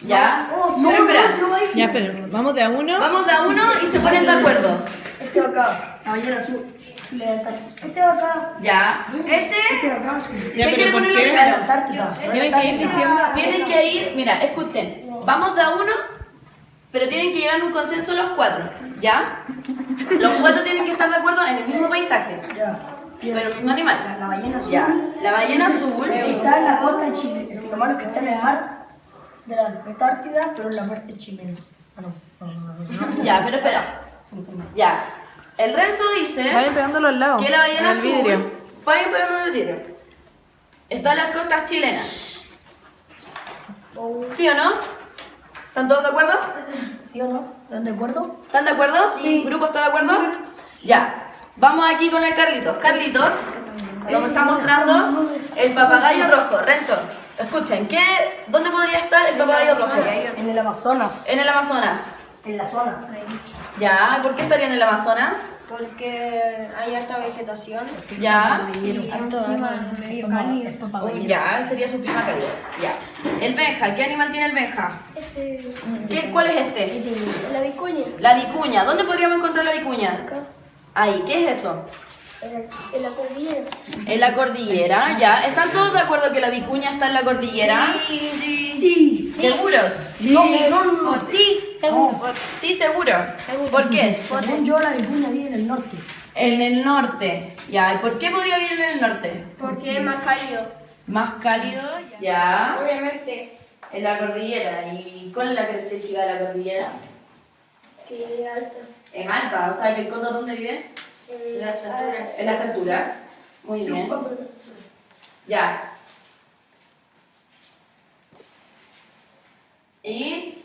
Ya. No, Pero espera. no, no, Ya, pero vamos de a uno. Vamos de a uno y se ponen de acuerdo. Este va acá. La ballena azul. La Antártica. Este va acá. Ya. Este Este va acá, sí. Ya, ¿Qué pero quieren ¿por ponerlo qué? primero? La Antártica. Tienen que ir diciendo. Tienen que ir, mira, escuchen. Vamos de a uno, pero tienen que llegar a un consenso los 4. ¿Ya? Los 4 tienen que estar de acuerdo en el mismo paisaje, Ya. pero el mismo animal. La ballena azul. Ya. La ballena azul. Está en la costa de Chile. Lo malo es que está en el mar de la Antártida, pero en la parte chilena. Ah, no. Ya, pero espera. Ya. El Renzo dice Vayan pegándolo al lado. que la ballena en el vidrio. azul Pueden ponerlo en el vidrio. Están las costas chilenas. ¿Sí o no? ¿Están todos de acuerdo? ¿Sí o no? ¿Están de acuerdo? ¿Están de acuerdo? Sí. ¿Grupo está de acuerdo? Ya. Vamos aquí con el Carlitos. Carlitos nos está mostrando el papagayo rojo. Renzo, escuchen, ¿dónde podría estar el papagayo rojo? En el Amazonas. En el Amazonas. En la zona. Ya, ¿por qué estaría en el Amazonas? Porque hay harta vegetación. Ya. Y harto clima medio cálido. Ya, sería su prima cálida. Ya. El Benja, ¿qué animal tiene el Benja? ¿Cuál es este? La vicuña. La vicuña. ¿Dónde podríamos encontrar la vicuña? Ahí, ¿qué es eso? En la cordillera. En la cordillera, ya. ¿Están todos de acuerdo que la vicuña está en la cordillera? Sí. ¿Seguros? No. Sí, seguro. Sí, seguro. ¿Por qué? Según yo, la vicuña vive en el norte. En el norte. Ya, ¿y por qué podría vivir en el norte? Porque es más cálido. Más cálido, ya. Obviamente. En la cordillera. ¿Y cuál es la característica de la cordillera? Que es alta. En alta, o sea, que el cóndor ¿dónde vive? En las alturas. En las alturas. Muy bien. Ya. ¿Y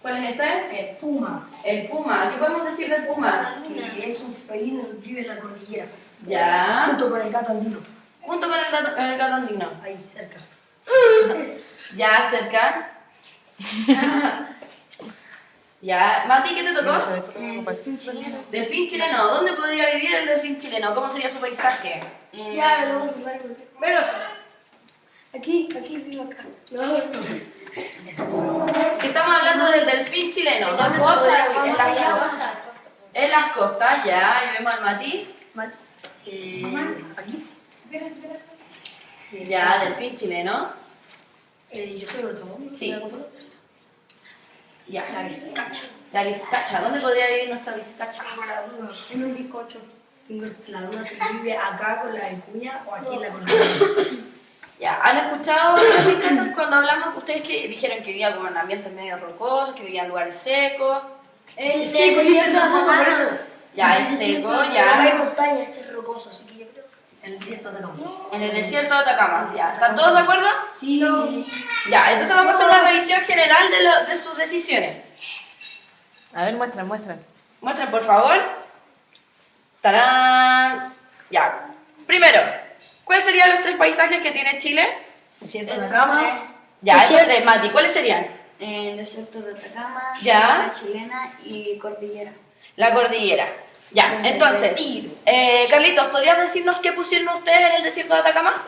cuál es este? El puma. El puma. ¿Qué podemos decir del puma? Que es un felino que vive en la cordillera. Ya. Junto con el gato andino. Junto con el gato andino. Ahí, cerca. Ya, cerca. Ya. Mati, ¿qué te tocó? Delfín chileno. ¿Dónde podría vivir el delfín chileno? ¿Cómo sería su paisaje? Ya, lo vamos a ver. Veloz. Aquí vivo acá. Estamos hablando del delfín chileno. ¿Dónde se podría vivir? En las costas. En las costas, ya. Y vemos al Mati. Aquí. Ya, delfín chileno. Yo soy Bertomón. Sí. Ya. La vizcacha. La vizcacha. ¿Dónde podría vivir nuestra vizcacha? Tengo la duda. En un bizcocho. Tengo la duda si vive acá con la vicuña o aquí en la cordillera. Ya, ¿han escuchado los vizcachas cuando hablamos? Ustedes que dijeron que vivían como en ambientes medio rocosos, que vivían en lugares secos. El Sí, desierto de por Atacama. eso. Ya, es seco, No hay ya. montaña, este es rocoso, así que yo creo. En el desierto de Atacama. En el desierto de Atacama, ya. ¿Están todos de acuerdo? Sí. Ya, entonces vamos a hacer una revisión general de sus decisiones. A ver, muestran. Muestren, por favor. ¡Tarán! Ya. Primero, ¿cuáles serían los 3 paisajes que tiene Chile? Desierto de Atacama. Ya, esos 3, Mati. ¿Cuáles serían? El desierto de Atacama, Ya. la chilena y cordillera. La cordillera. Ya, entonces, Carlitos, ¿podrías decirnos qué pusieron ustedes en el desierto de Atacama?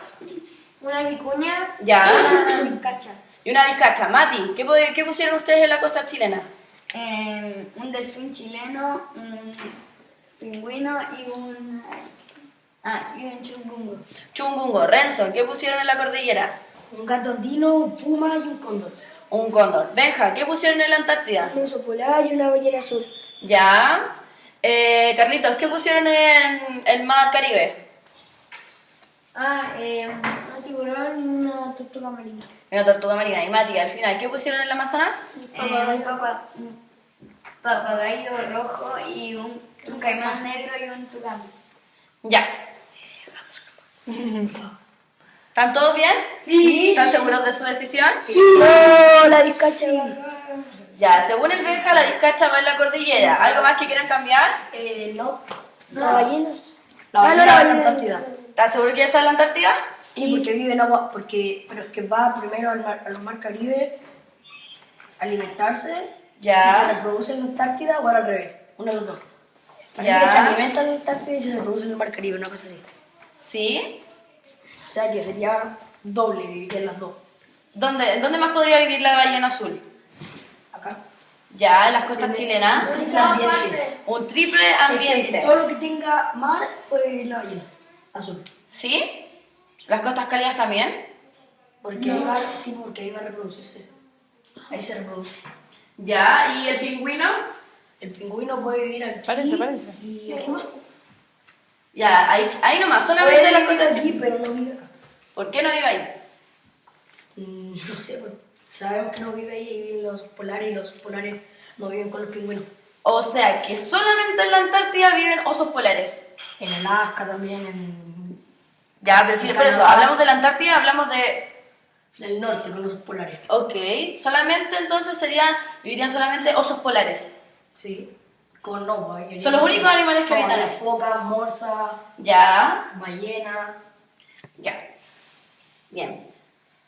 Una vicuña. Ya. Una vizcacha. Y una vizcacha. Mati, ¿qué pusieron ustedes en la costa chilena? Un delfín chileno, un pingüino y un chungungo. Chungungo. Renzo, ¿qué pusieron en la cordillera? Un gato andino, un puma y un cóndor. Un cóndor. Benja, ¿qué pusieron en la Antártida? Un oso polar y una ballena azul. Ya. Carlitos, ¿qué pusieron en el mar Caribe? Un tiburón y una tortuga marina. Una tortuga marina. Y Mati, al final, ¿qué pusieron en el Amazonas? Un papagayo rojo y un caimán negro y un tucán. Ya. ¿Están todos bien? Sí. ¿Están seguros de su decisión? Sí. No, la vizcacha. Ya, según el Benja, la vizcacha va en la cordillera. ¿Algo más que quieran cambiar? No. La ballena. La ballena la de la ballena. Antártida. ¿Estás seguro que ya está en la Antártida? Sí, porque vive en agua, pero es que va primero al mar Caribe a alimentarse Ya. y se reproduce en la Antártida o al revés, uno de los dos. Parece Ya. que se alimenta en la Antártida y se reproduce en el mar Caribe, una cosa así. ¿Sí? O sea que sería doble vivir en las dos. ¿Dónde más podría vivir la ballena azul? Acá. Ya, en las costas chilenas. Triple ambiente. Un triple Es que ambiente. todo lo que tenga mar puede vivir la ballena azul. ¿Sí? ¿Las costas cálidas también? Porque ahí va, sí, porque ahí va a reproducirse. Ahí se reproduce. Ya, ¿y el pingüino? El pingüino puede vivir aquí. Párense. Y aquí más. Ya, ahí nomás, solamente Puede las vivir costas aquí, chilenas. pero no vive acá. ¿Por qué no vive ahí? No sé, pues sabemos que no vive ahí y viven los polares y los polares no viven con los pingüinos. O sea, que solamente en la Antártida viven osos polares. En Alaska también, Ya, pero sí, por eso, hablamos de la Antártida, hablamos del norte, con los polares. Ok, solamente entonces vivirían solamente osos polares. Sí. Con no, Son los únicos animales que habitan ahí. Foca, morsa, Ya, ballena. ya. Bien.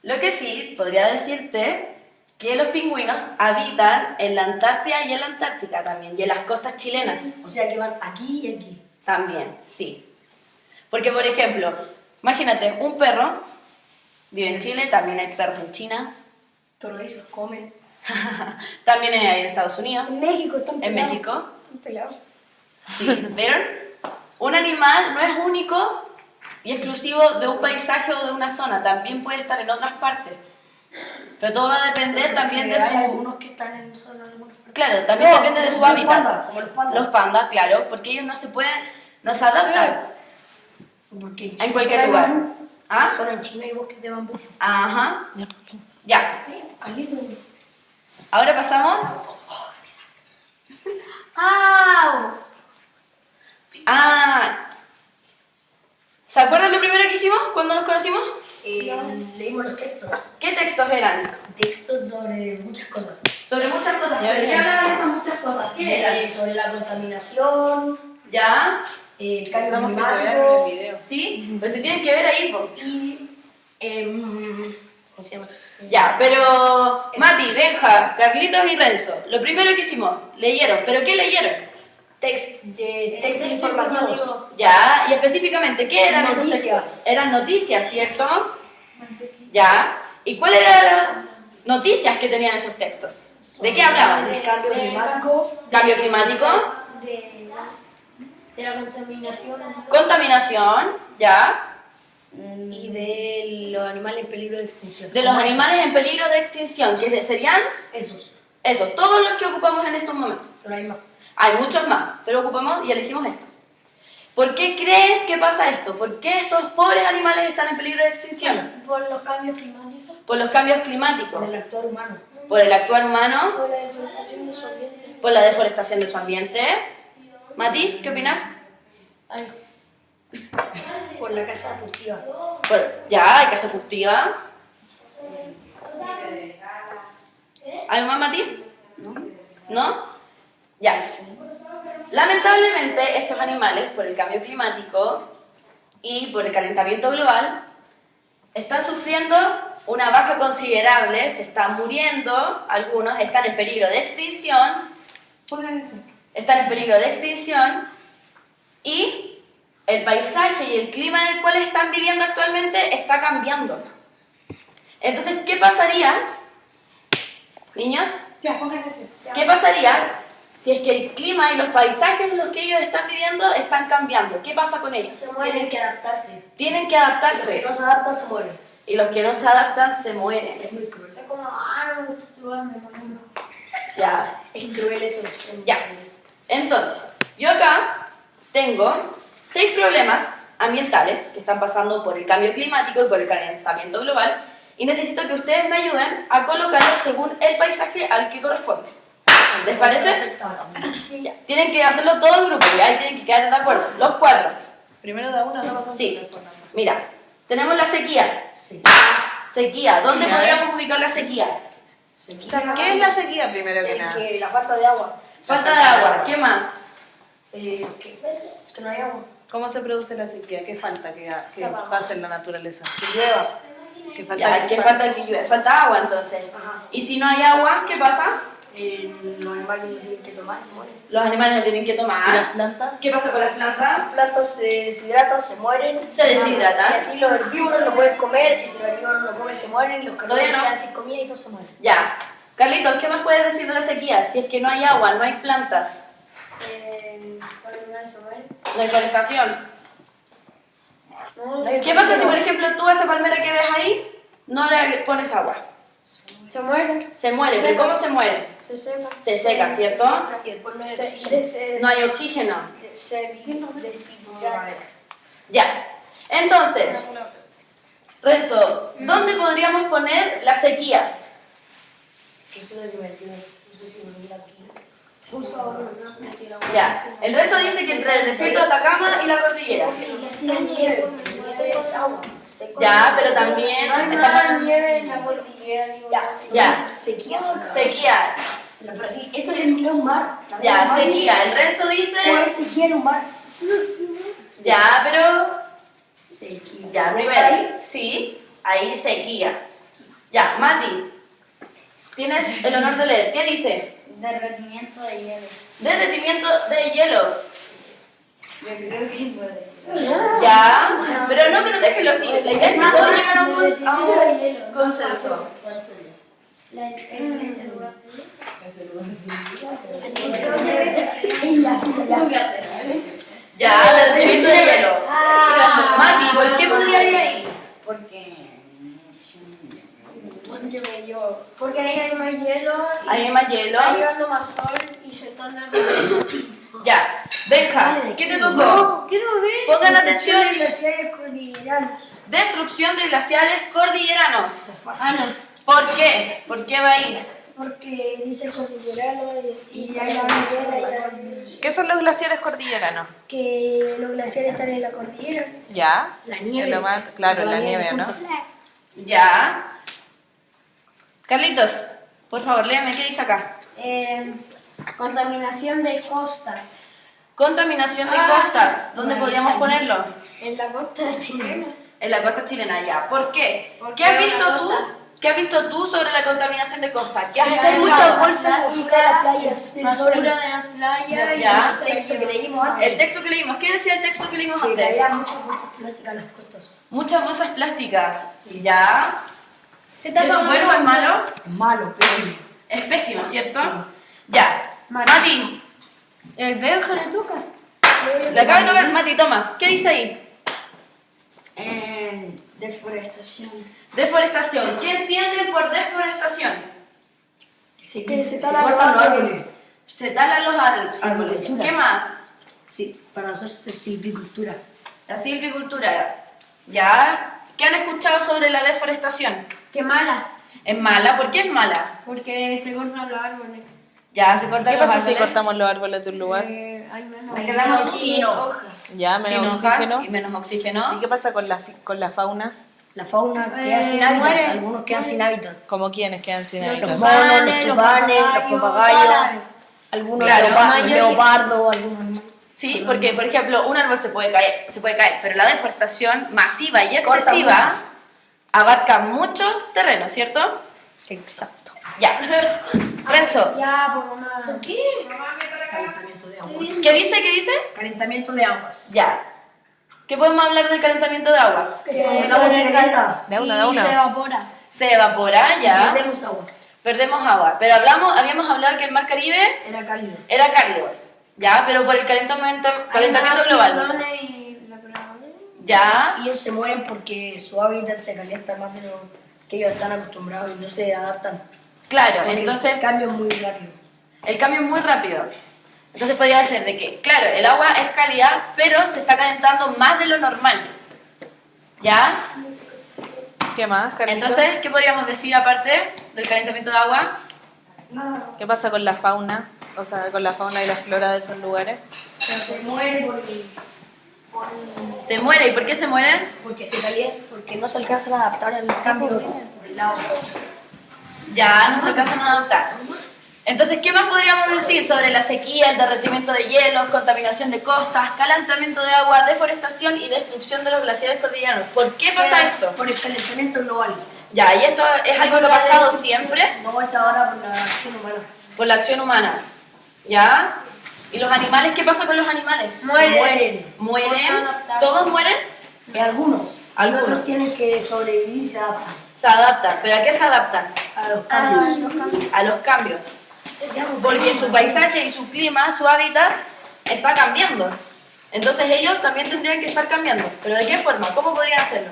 Lo que sí, podría decirte que los pingüinos habitan en la Antártida y en la Antártica también, y en las costas chilenas O sea que van aquí y aquí. también, sí. Porque, por ejemplo, imagínate, un perro vive en Chile, también hay perros en China, Pero ahí se los comen. también hay en Estados Unidos, En México están en pelados. México. Están pelados. Sí, ¿vieron? Un animal no es único y exclusivo de un paisaje o de una zona, también puede estar en otras partes. Pero todo va a depender también de Hay su... algunos que están en solo algunas partes. Claro, también depende de su como los hábitat. pandas, como los pandas. Los pandas, claro, porque ellos no se adaptan Porque en cualquier lugar. ¿Ah? Solo en China hay bosques de bambú. Ajá. Ya. Carlito. Ahora pasamos... ¡Au! Ah. ¿Se acuerdan lo primero que hicimos cuando nos conocimos? Leímos los textos. ¿Qué textos eran? Textos sobre muchas cosas. Sobre muchas cosas. ¿De qué hablaban esas muchas cosas? ¿Qué eran? Sobre la contaminación, ¿Ya? el cambio Pensamos que se vean en el climático video. ¿Sí? Pero se tienen que ver ahí, po. y... ¿cómo se llama? Ya, pero... Mati, Benja, Carlitos y Renzo. Lo primero que hicimos, leyeron. ¿Pero qué leyeron? Textos informativos. Ya, y específicamente, ¿qué eran esos Noticias. textos? Eran noticias, ¿cierto? Ya. ¿Y cuáles eran las noticias que tenían esos textos? ¿De qué hablaban? El cambio climático. Cambio climático, De la contaminación. contaminación, ya. Y de los animales en peligro de extinción. De los Como animales en peligro de extinción, que serían Esos. esos, todos los que ocupamos en estos momentos. Pero hay más. Hay muchos más, pero ocupamos y elegimos estos. ¿Por qué creen que pasa esto? ¿Por qué estos pobres animales están en peligro de extinción? Por los cambios climáticos. Por los cambios climáticos, Por el actuar humano. por el actuar humano, Por la deforestación de su ambiente. por la deforestación de su ambiente. Mati, ¿qué opinas? Por la caza furtiva. Ya, hay caza furtiva. ¿Algo más, Mati? ¿No? Ya. Lamentablemente, estos animales, por el cambio climático y por el calentamiento global, están sufriendo una baja considerable, se están muriendo, algunos están en peligro de extinción, y el paisaje y el clima en el cual están viviendo actualmente está cambiando. Entonces, ¿qué pasaría, niños? ¿Qué pasaría si es que el clima y los paisajes en los que ellos están viviendo están cambiando? ¿Qué pasa con ellos? Tienen que adaptarse. Tienen que Los que adaptarse. no se adaptan se mueren. Y los que no se adaptan se mueren. Es muy cruel. Es como, no me gusta tu lugar, me muero. Ya. Es cruel eso. Ya. Entonces, yo acá tengo 6 problemas ambientales que están pasando por el cambio climático y por el calentamiento global, y necesito que ustedes me ayuden a colocarlos según el paisaje al que corresponde. ¿Les parece? Sí. Ya. Tienen que hacerlo todo en grupo, ya, y tienen que quedar de acuerdo. Los 4. Primero da una, no pasamos Sí. por nada. Mira, tenemos la sequía. Sí. Sequía. ¿Dónde podríamos ubicar la sequía? ¿Qué es la sequía primero que nada? Que la falta de agua. Falta de agua. ¿Qué más? Que no hay agua. ¿Cómo se produce la sequía? ¿Qué falta que pasa en la naturaleza? Que llueva. ¿Qué falta Ya, ¿qué falta que llueve? Falta agua entonces. Ajá. Y si no hay agua, ¿qué pasa? Los animales no tienen que tomar, se mueren. Los animales no tienen que ¿Y las tomar. plantas? ¿Qué pasa con las plantas? Las plantas se deshidratan, se mueren. Se deshidratan. Y así los herbívoros no pueden comer, y si los herbívoros no comen, se mueren, los carnívoros Todavía no. quedan sin comida y todos se mueren. Ya. Carlitos, ¿qué nos puedes decir de la sequía? Si es que no hay agua, no hay plantas, Los animales se mueren. no hay forestación. No, ¿Qué pasa si, por ejemplo, tú a esa palmera que ves ahí no le pones agua? se mueren. Se muere. ¿Pero cómo se muere? Se seca. Se seca, ¿cierto? Y después no hay Se, oxígeno. No hay oxígeno. se deshidrata. Ya. Entonces, Renzo, ¿dónde podríamos poner la sequía? Eso es lo que me entiendo. No sé si me olvidé aquí. Ya. El Renzo dice que entre el desierto de Atacama y la cordillera. La nieve. es agua. Ya, pero también Hay estamos- más nieve en la cordillera, digo. Ya. Sequía. sequía. Pero sí, esto es un mar. Ya, Un mar. sequía. El Renzo ¿Cuál dice. es sequía en un mar? Ya, pero. Sequía. Ya, primero. Sí, ahí sequía. Ya, Mati. Tienes el honor de leer. ¿Qué dice? Derretimiento de hielo. Derretimiento de hielos. Yo creo que puede. Ya, pero no, pero déjelo así. La idea es que todos lleguen a un consenso. ¿Cuál sería? Ya, derretimiento de hielo. Mati, ¿por qué podría ir ahí? Porque ahí hay más hielo. Y Ahí hay más hielo. está llegando más sol y se están derritiendo. Ya, Benja, ¿qué te tocó? No, quiero ver. Pongan atención. Los glaciares cordilleranos. Destrucción de glaciares cordilleranos. Anos. ¿Por qué? ¿Por qué va ahí? Porque dice cordillerano y ya la cordillera ya. ¿Qué son los glaciares cordilleranos? Que los glaciares están en la cordillera. Ya. La nieve. Es lo más- claro, la nieve, ¿no? Ya. Carlitos, por favor, léame, ¿qué dice acá? Contaminación de costas. Contaminación de costas. ¿Dónde podríamos ponerlo? En la costa chilena. En la costa chilena, ya. ¿Por qué? Porque ¿Qué has una visto tú? costa. ¿Qué has visto tú sobre la contaminación de costa? ¿Qué has Hay escuchado? muchas bolsas de basura en las playas. Basura de la playa y Ya. se la Texto que llevan. leímos antes. El texto que leímos. ¿Qué decía el texto que leímos Que antes? había muchas bolsas plásticas en las costas. Muchas bolsas plásticas. Ya. Se ¿Eso es bueno o es malo? Malo, pésimo. Es pésimo, ¿cierto? Ya. Mati, El Benja le toca. le acaba de tocar. Mati, toma. ¿Qué dice ahí? Deforestación. Deforestación. ¿Qué entienden por deforestación? Se se cortan talan los los árboles. Se talan los árboles. Silvicultura. ¿Qué más? Sí, para nosotros es silvicultura. La silvicultura. ¿Ya? ¿Qué han escuchado sobre la deforestación? Qué mala. ¿Es mala? ¿Por qué es mala? Porque se cortan los árboles. Ya, se cortan ¿Qué los pasa si árboles. cortamos los árboles de un lugar? Hay menos. Menos oxígeno. hojas. Ya, Sin menos hojas oxígeno. y menos ¿Y oxígeno. qué pasa con la fauna? La fauna queda sin hábitat. mueren. Algunos quedan sin hábitat. ¿Cómo quiénes quedan sin Los hábitat? Los monos, los tucanes, los tucanes, los papagayos, papagayos. árabes. Algunos Claro, leopardos, algunos. Sí, porque por ejemplo, un árbol se puede caer, pero la deforestación masiva y Corta excesiva abarca mucho terreno, ¿cierto? Exacto. Ya. Renzo, Ya, por una. Calentamiento de aguas. ¿qué dice? ¿Qué dice? Calentamiento de aguas. Ya. ¿Qué podemos hablar del calentamiento de aguas? Cuando el agua se calienta, De una, y de una. se evapora. Se evapora, ya. perdemos agua. Perdemos agua. Pero habíamos hablado que el mar Caribe Era cálido. era cálido. Ya, pero por el calentamiento global. Tiburones y depredadores. Ya. Y ellos se mueren porque su hábitat se calienta más de lo que ellos están acostumbrados y no se adaptan. Claro, Porque entonces el cambio es muy rápido. el cambio es muy rápido. Entonces podría ser de que, claro, el agua es cálida, pero se está calentando más de lo normal. ¿Ya? ¿Qué más, Carlitos? Entonces, ¿qué podríamos decir aparte del calentamiento de agua? ¿Qué pasa con la fauna? O sea, con la fauna y la flora de esos lugares. Se muere Se muere. ¿Y por qué se muere? porque se calienta, porque no se alcanzan a adaptar al cambio del agua. Ya no se alcanzan a adaptar. Entonces, ¿qué más podríamos decir sobre la sequía, el derretimiento de hielos, contaminación de costas, calentamiento de agua, deforestación y destrucción de los glaciares cordilleranos? ¿Por qué pasa esto? Por el calentamiento global. Ya, y esto es algo que ha pasado siempre No es ahora por la acción humana. por la acción humana. ¿Ya? ¿Y los animales? ¿Qué pasa con los animales? Mueren. ¿Mueren? ¿Todos mueren? Y algunos. Algunos. Otros tienen que sobrevivir y se adaptan Se adaptan. ¿Pero a qué se adaptan? a los cambios. A los cambios. Porque su paisaje y su clima, su hábitat, está cambiando. Entonces ellos también tendrían que estar cambiando. ¿Pero de qué forma? ¿Cómo podrían hacerlo?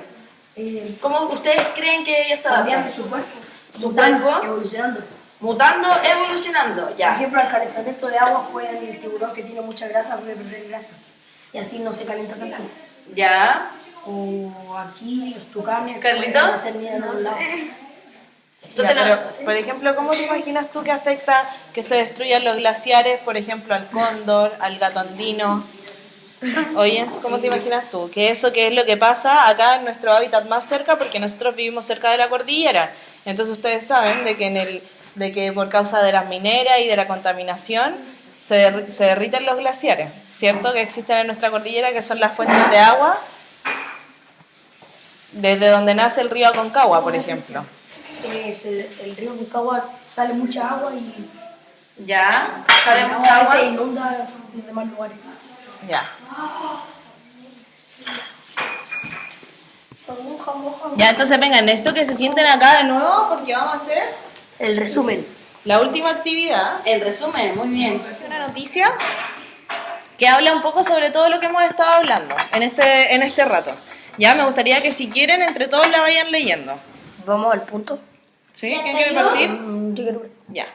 ¿Cómo ustedes creen que ellos se adaptan? Cambiando su cuerpo. Su Mutando, cuerpo. evolucionando. Mutando, evolucionando. Por Ya. ejemplo, al calentamiento de agua el tiburón que tiene mucha grasa puede perder grasa. Y así no se calienta tanto. Ya. O aquí los tucanes ¿Carlito? pueden hacer nido en un lado. Entonces, Ya, pero, por ejemplo, ¿cómo te imaginas tú que afecta que se destruyan los glaciares, por ejemplo, al cóndor, al gato andino? Oye, ¿cómo te imaginas tú? Que eso que es lo que pasa acá en nuestro hábitat más cerca, porque nosotros vivimos cerca de la cordillera. Entonces ustedes saben de que por causa de las mineras y de la contaminación se derriten los glaciares, ¿cierto? Que existen en nuestra cordillera, que son las fuentes de agua desde donde nace el río Aconcagua, por ejemplo. El río Aconcagua sale mucha agua y Ya, sale el mucha agua se agua. inunda en los demás lugares. Ya. Ya, entonces vengan, necesito que se sienten acá de nuevo porque vamos a hacer El resumen. la última actividad. El resumen, muy bien. Es una noticia que habla un poco sobre todo lo que hemos estado hablando en este rato. Ya, me gustaría que si quieren, entre todos la vayan leyendo. Vamos al punto. ¿Sí? ¿Quién quiere partir? Yo quiero ver. Ya.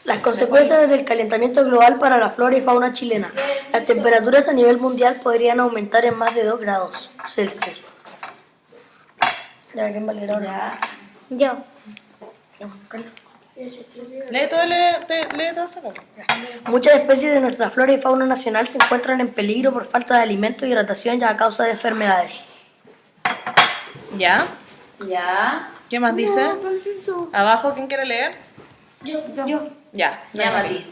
Las consecuencias del calentamiento global para la flora y fauna chilena. Las temperaturas a nivel mundial podrían aumentar en más de 2 grados Celsius. Ya, ¿quién va a leer ahora? Yo. Lee todo esto acá. Muchas especies de nuestra flora y fauna nacional se encuentran en peligro por falta de alimento y hidratación y a causa de enfermedades. Ya. Ya. ¿Qué más dice? Abajo, ¿quién quiere leer? Yo. Ya. Ya, dale. Mati.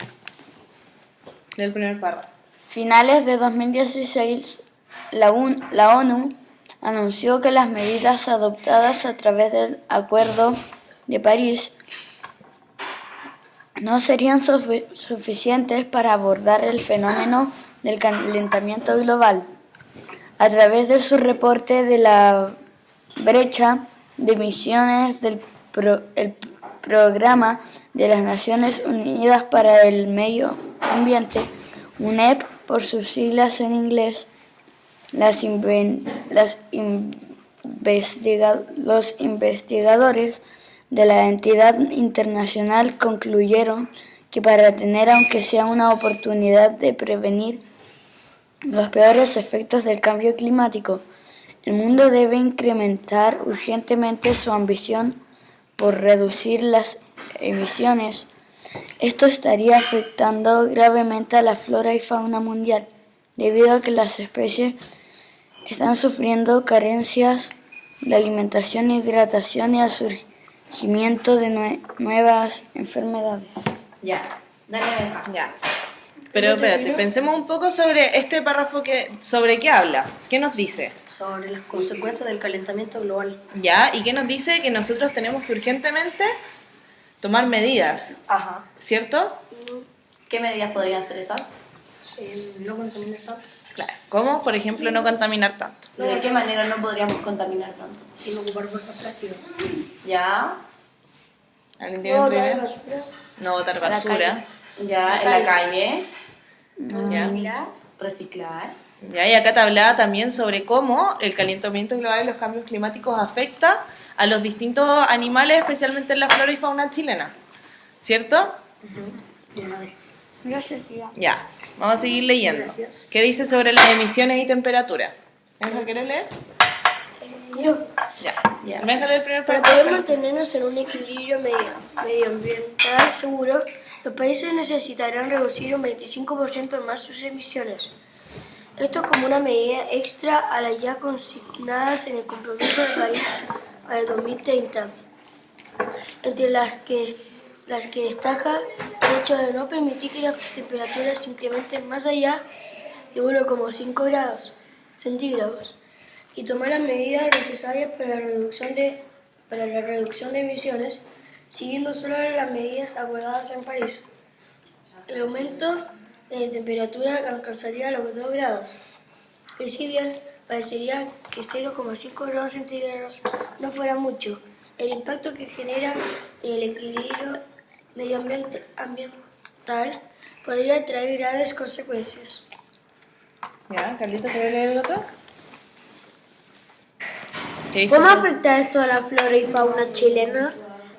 Lee el primer párrafo. Finales de 2016, la ONU anunció que las medidas adoptadas a través del Acuerdo de París no serían suficientes para abordar el fenómeno del calentamiento global. A través de su reporte de la brecha de emisiones del el Programa de las Naciones Unidas para el Medio Ambiente, UNEP por sus siglas en inglés, los investigadores de la entidad internacional concluyeron que para tener aunque sea una oportunidad de prevenir los peores efectos del cambio climático, el mundo debe incrementar urgentemente su ambición por reducir las emisiones. Esto estaría afectando gravemente a la flora y fauna mundial, debido a que las especies están sufriendo carencias de alimentación e hidratación y al surgimiento de nuevas enfermedades. Ya. Dale, Benja. Ya. Pero espérate, pensemos un poco sobre este párrafo sobre qué habla. ¿Qué nos dice? Sobre las consecuencias del calentamiento global. Ya, y qué nos dice que nosotros tenemos que urgentemente tomar medidas, Ajá. ¿cierto? ¿Qué medidas podrían ser esas? No contaminar tanto. Claro. ¿Cómo? Por ejemplo, no contaminar tanto. ¿De qué manera no podríamos contaminar tanto? Sin ocupar bolsas plásticas. Ya. ¿Alguien tiene otra idea? No botar basura. Ya, en la calle. Ya. Reciclar. Ya, y acá te hablaba también sobre cómo el calentamiento global y los cambios climáticos afecta a los distintos animales, especialmente en la flora y fauna chilena. ¿Cierto? Gracias, tía. Ya, vamos a seguir leyendo. Gracias. ¿Qué dice sobre las emisiones y temperatura? ¿Benja, quieres leer? Yo. Ya. Benja, lee el primer Para párrafo. poder mantenernos en un equilibrio medioambiental seguro, los países necesitarán reducir un 25% más sus emisiones. Esto como una medida extra a las ya consignadas en el Compromiso de París para el 2030, entre las que destaca el hecho de no permitir que las temperaturas se incrementen más allá de 1,5 grados centígrados y tomar las medidas necesarias para la reducción de emisiones, siguiendo solo las medidas acordadas en París. El aumento de temperatura alcanzaría los 2 grados, que si bien parecería que 0,5 grados centígrados no fuera mucho, el impacto que genera en el equilibrio medioambiental podría traer graves consecuencias. Ya, Carlito, ¿quieres leer el otro? ¿Qué dice ¿Cómo eso? afecta esto a la flora y fauna chilena?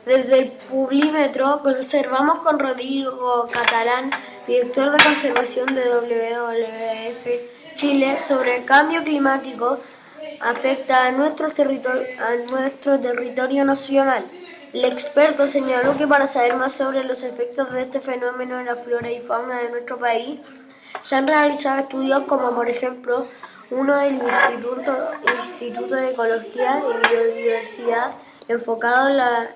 Desde el Publímetro conversamos con Rodrigo Catalán, director de conservación de WWF Chile, sobre el cambio climático afecta a nuestro territorio nacional. El experto señaló que para saber más sobre los efectos de este fenómeno en la flora y fauna de nuestro país, Se han realizado estudios como por ejemplo uno del Instituto de Ecología y Biodiversidad enfocado en la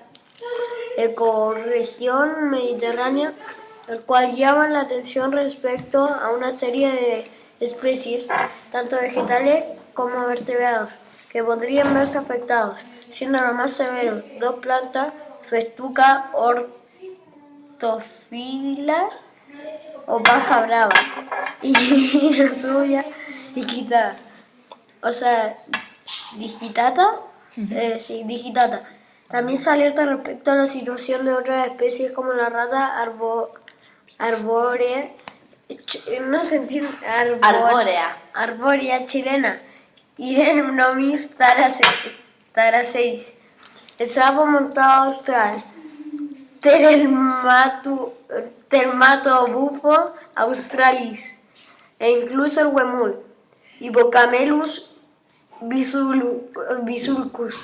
ecorregión mediterránea, el cual llama la atención respecto a una serie de especies, tanto vegetales como vertebrados, que podrían verse afectados, siendo los más severos dos plantas, Festuca ortofila o paja brava y la suya digitata, o sea, digitata, sí, digitata. También se alerta respecto a la situación de otras especies como la rata arbórea, no se entiende, arbórea chilena y Irenomis taraceis, el sapo montado austral, Termatobufo australis e incluso el huemul, Hippocamelus bisulcus.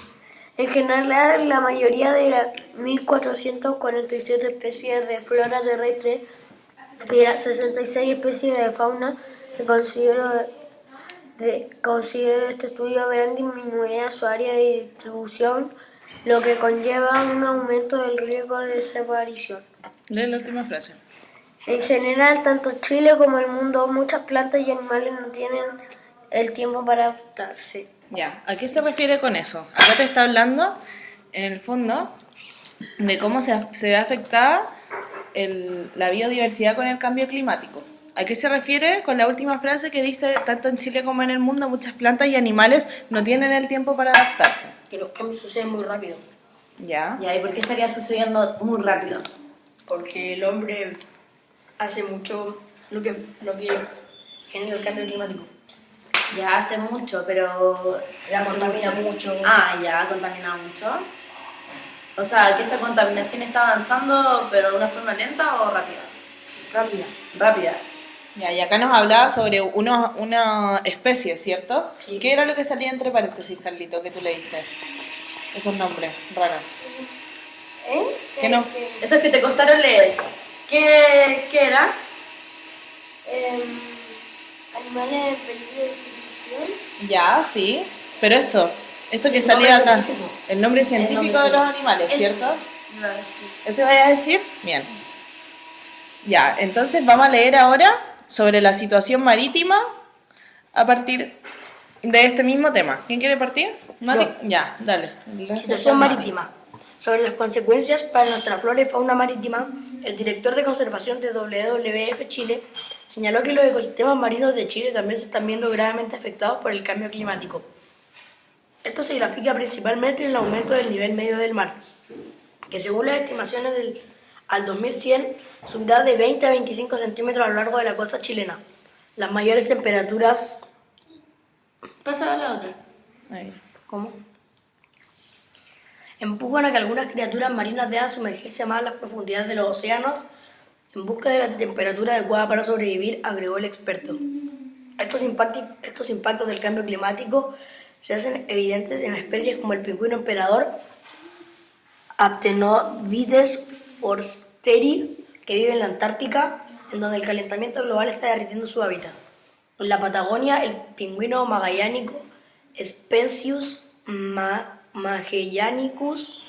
En general, la mayoría de las 1.447 especies de flora terrestre y las 66 especies de fauna que considero este estudio verán disminuida su área de distribución, lo que conlleva un aumento del riesgo de desaparición. Lee la última frase. En general, tanto Chile como el mundo, muchas plantas y animales no tienen el tiempo para adaptarse. Ya, ¿a qué se refiere con eso? Acá te está hablando, en el fondo, de cómo se ve afectada la biodiversidad con el cambio climático. ¿A qué se refiere con la última frase que dice, tanto en Chile como en el mundo, muchas plantas y animales no tienen el tiempo para adaptarse? Que los cambios suceden muy rápido. Ya. ¿Y por qué estaría sucediendo muy rápido? Porque el hombre hace mucho lo que genera el cambio climático. Ya hace mucho, pero... Ya contamina mucho. Ah, ya contamina mucho. O sea, que esta contaminación está avanzando, pero de una forma lenta o rápida. Rápida. Rápida. Ya, y acá nos hablaba sobre una especie, ¿cierto? Sí. ¿Qué era lo que salía entre paréntesis, Carlito, que tú leíste? Esos nombres raros. ¿Qué no? Eso es que te costaron leer. ¿Qué era? Animales en peligro de extinción. Ya, sí. Pero esto que salía acá, científico. el nombre científico de los animales, ¿cierto? ¿Eso vaya a decir? Bien. Ya, entonces vamos a leer ahora sobre la situación marítima a partir de este mismo tema. ¿Quién quiere partir? ¿Mati? Yo. Ya, dale. Situación marítima. Sobre las consecuencias para nuestra flora y fauna marítima, el director de conservación de WWF Chile señaló que los ecosistemas marinos de Chile también se están viendo gravemente afectados por el cambio climático. Esto se grafica principalmente en el aumento del nivel medio del mar, que según las estimaciones al 2100 subirá de 20 a 25 centímetros a lo largo de la costa chilena. Las mayores temperaturas... Pasa a la otra. Ahí. ¿Cómo? Empujan a que algunas criaturas marinas deban sumergirse más a las profundidades de los océanos en busca de la temperatura adecuada para sobrevivir, agregó el experto. Estos impactos del cambio climático se hacen evidentes en especies como el pingüino emperador, Aptenodytes forsteri, que vive en la Antártica, en donde el calentamiento global está derritiendo su hábitat. En la Patagonia, el pingüino magallánico, Spensius magellanicus,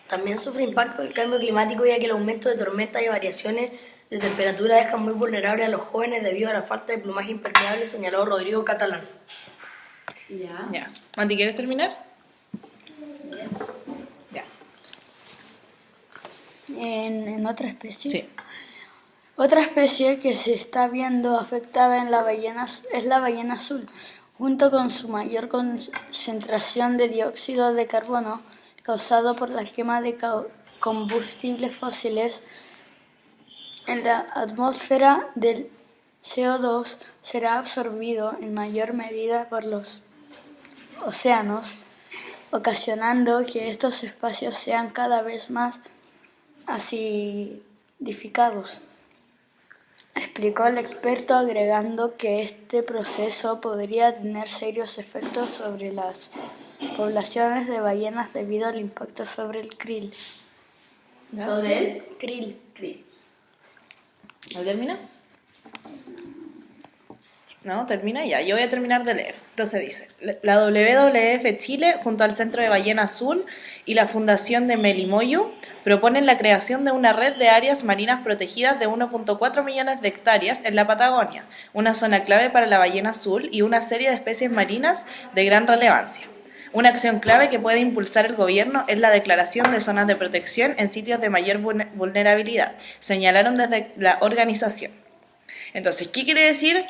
también sufre impacto del cambio climático, ya que el aumento de tormentas y variaciones de temperatura dejan muy vulnerables a los jóvenes debido a la falta de plumaje impermeable, señaló Rodrigo Catalán. Ya. Ya. Mati, ¿quieres terminar? Ya. En otra especie. Sí. Otra especie que se está viendo afectada en la ballena es la ballena azul, junto con su mayor concentración de dióxido de carbono causado por la quema de combustibles fósiles en la atmósfera del CO2 será absorbido en mayor medida por los océanos, ocasionando que estos espacios sean cada vez más acidificados. Explicó el experto, agregando que este proceso podría tener serios efectos sobre las poblaciones de ballenas debido al impacto sobre el krill. ¿Sobre él? Krill. Krill. ¿Lo termina? ¿No? Termina ya. Yo voy a terminar de leer. Entonces dice, la WWF Chile, junto al Centro de Ballena Azul y la Fundación de Melimoyu, proponen la creación de una red de áreas marinas protegidas de 1.4 millones de hectáreas en la Patagonia, una zona clave para la ballena azul y una serie de especies marinas de gran relevancia. Una acción clave que puede impulsar el gobierno es la declaración de zonas de protección en sitios de mayor vulnerabilidad, señalaron desde la organización. Entonces, ¿qué quiere decir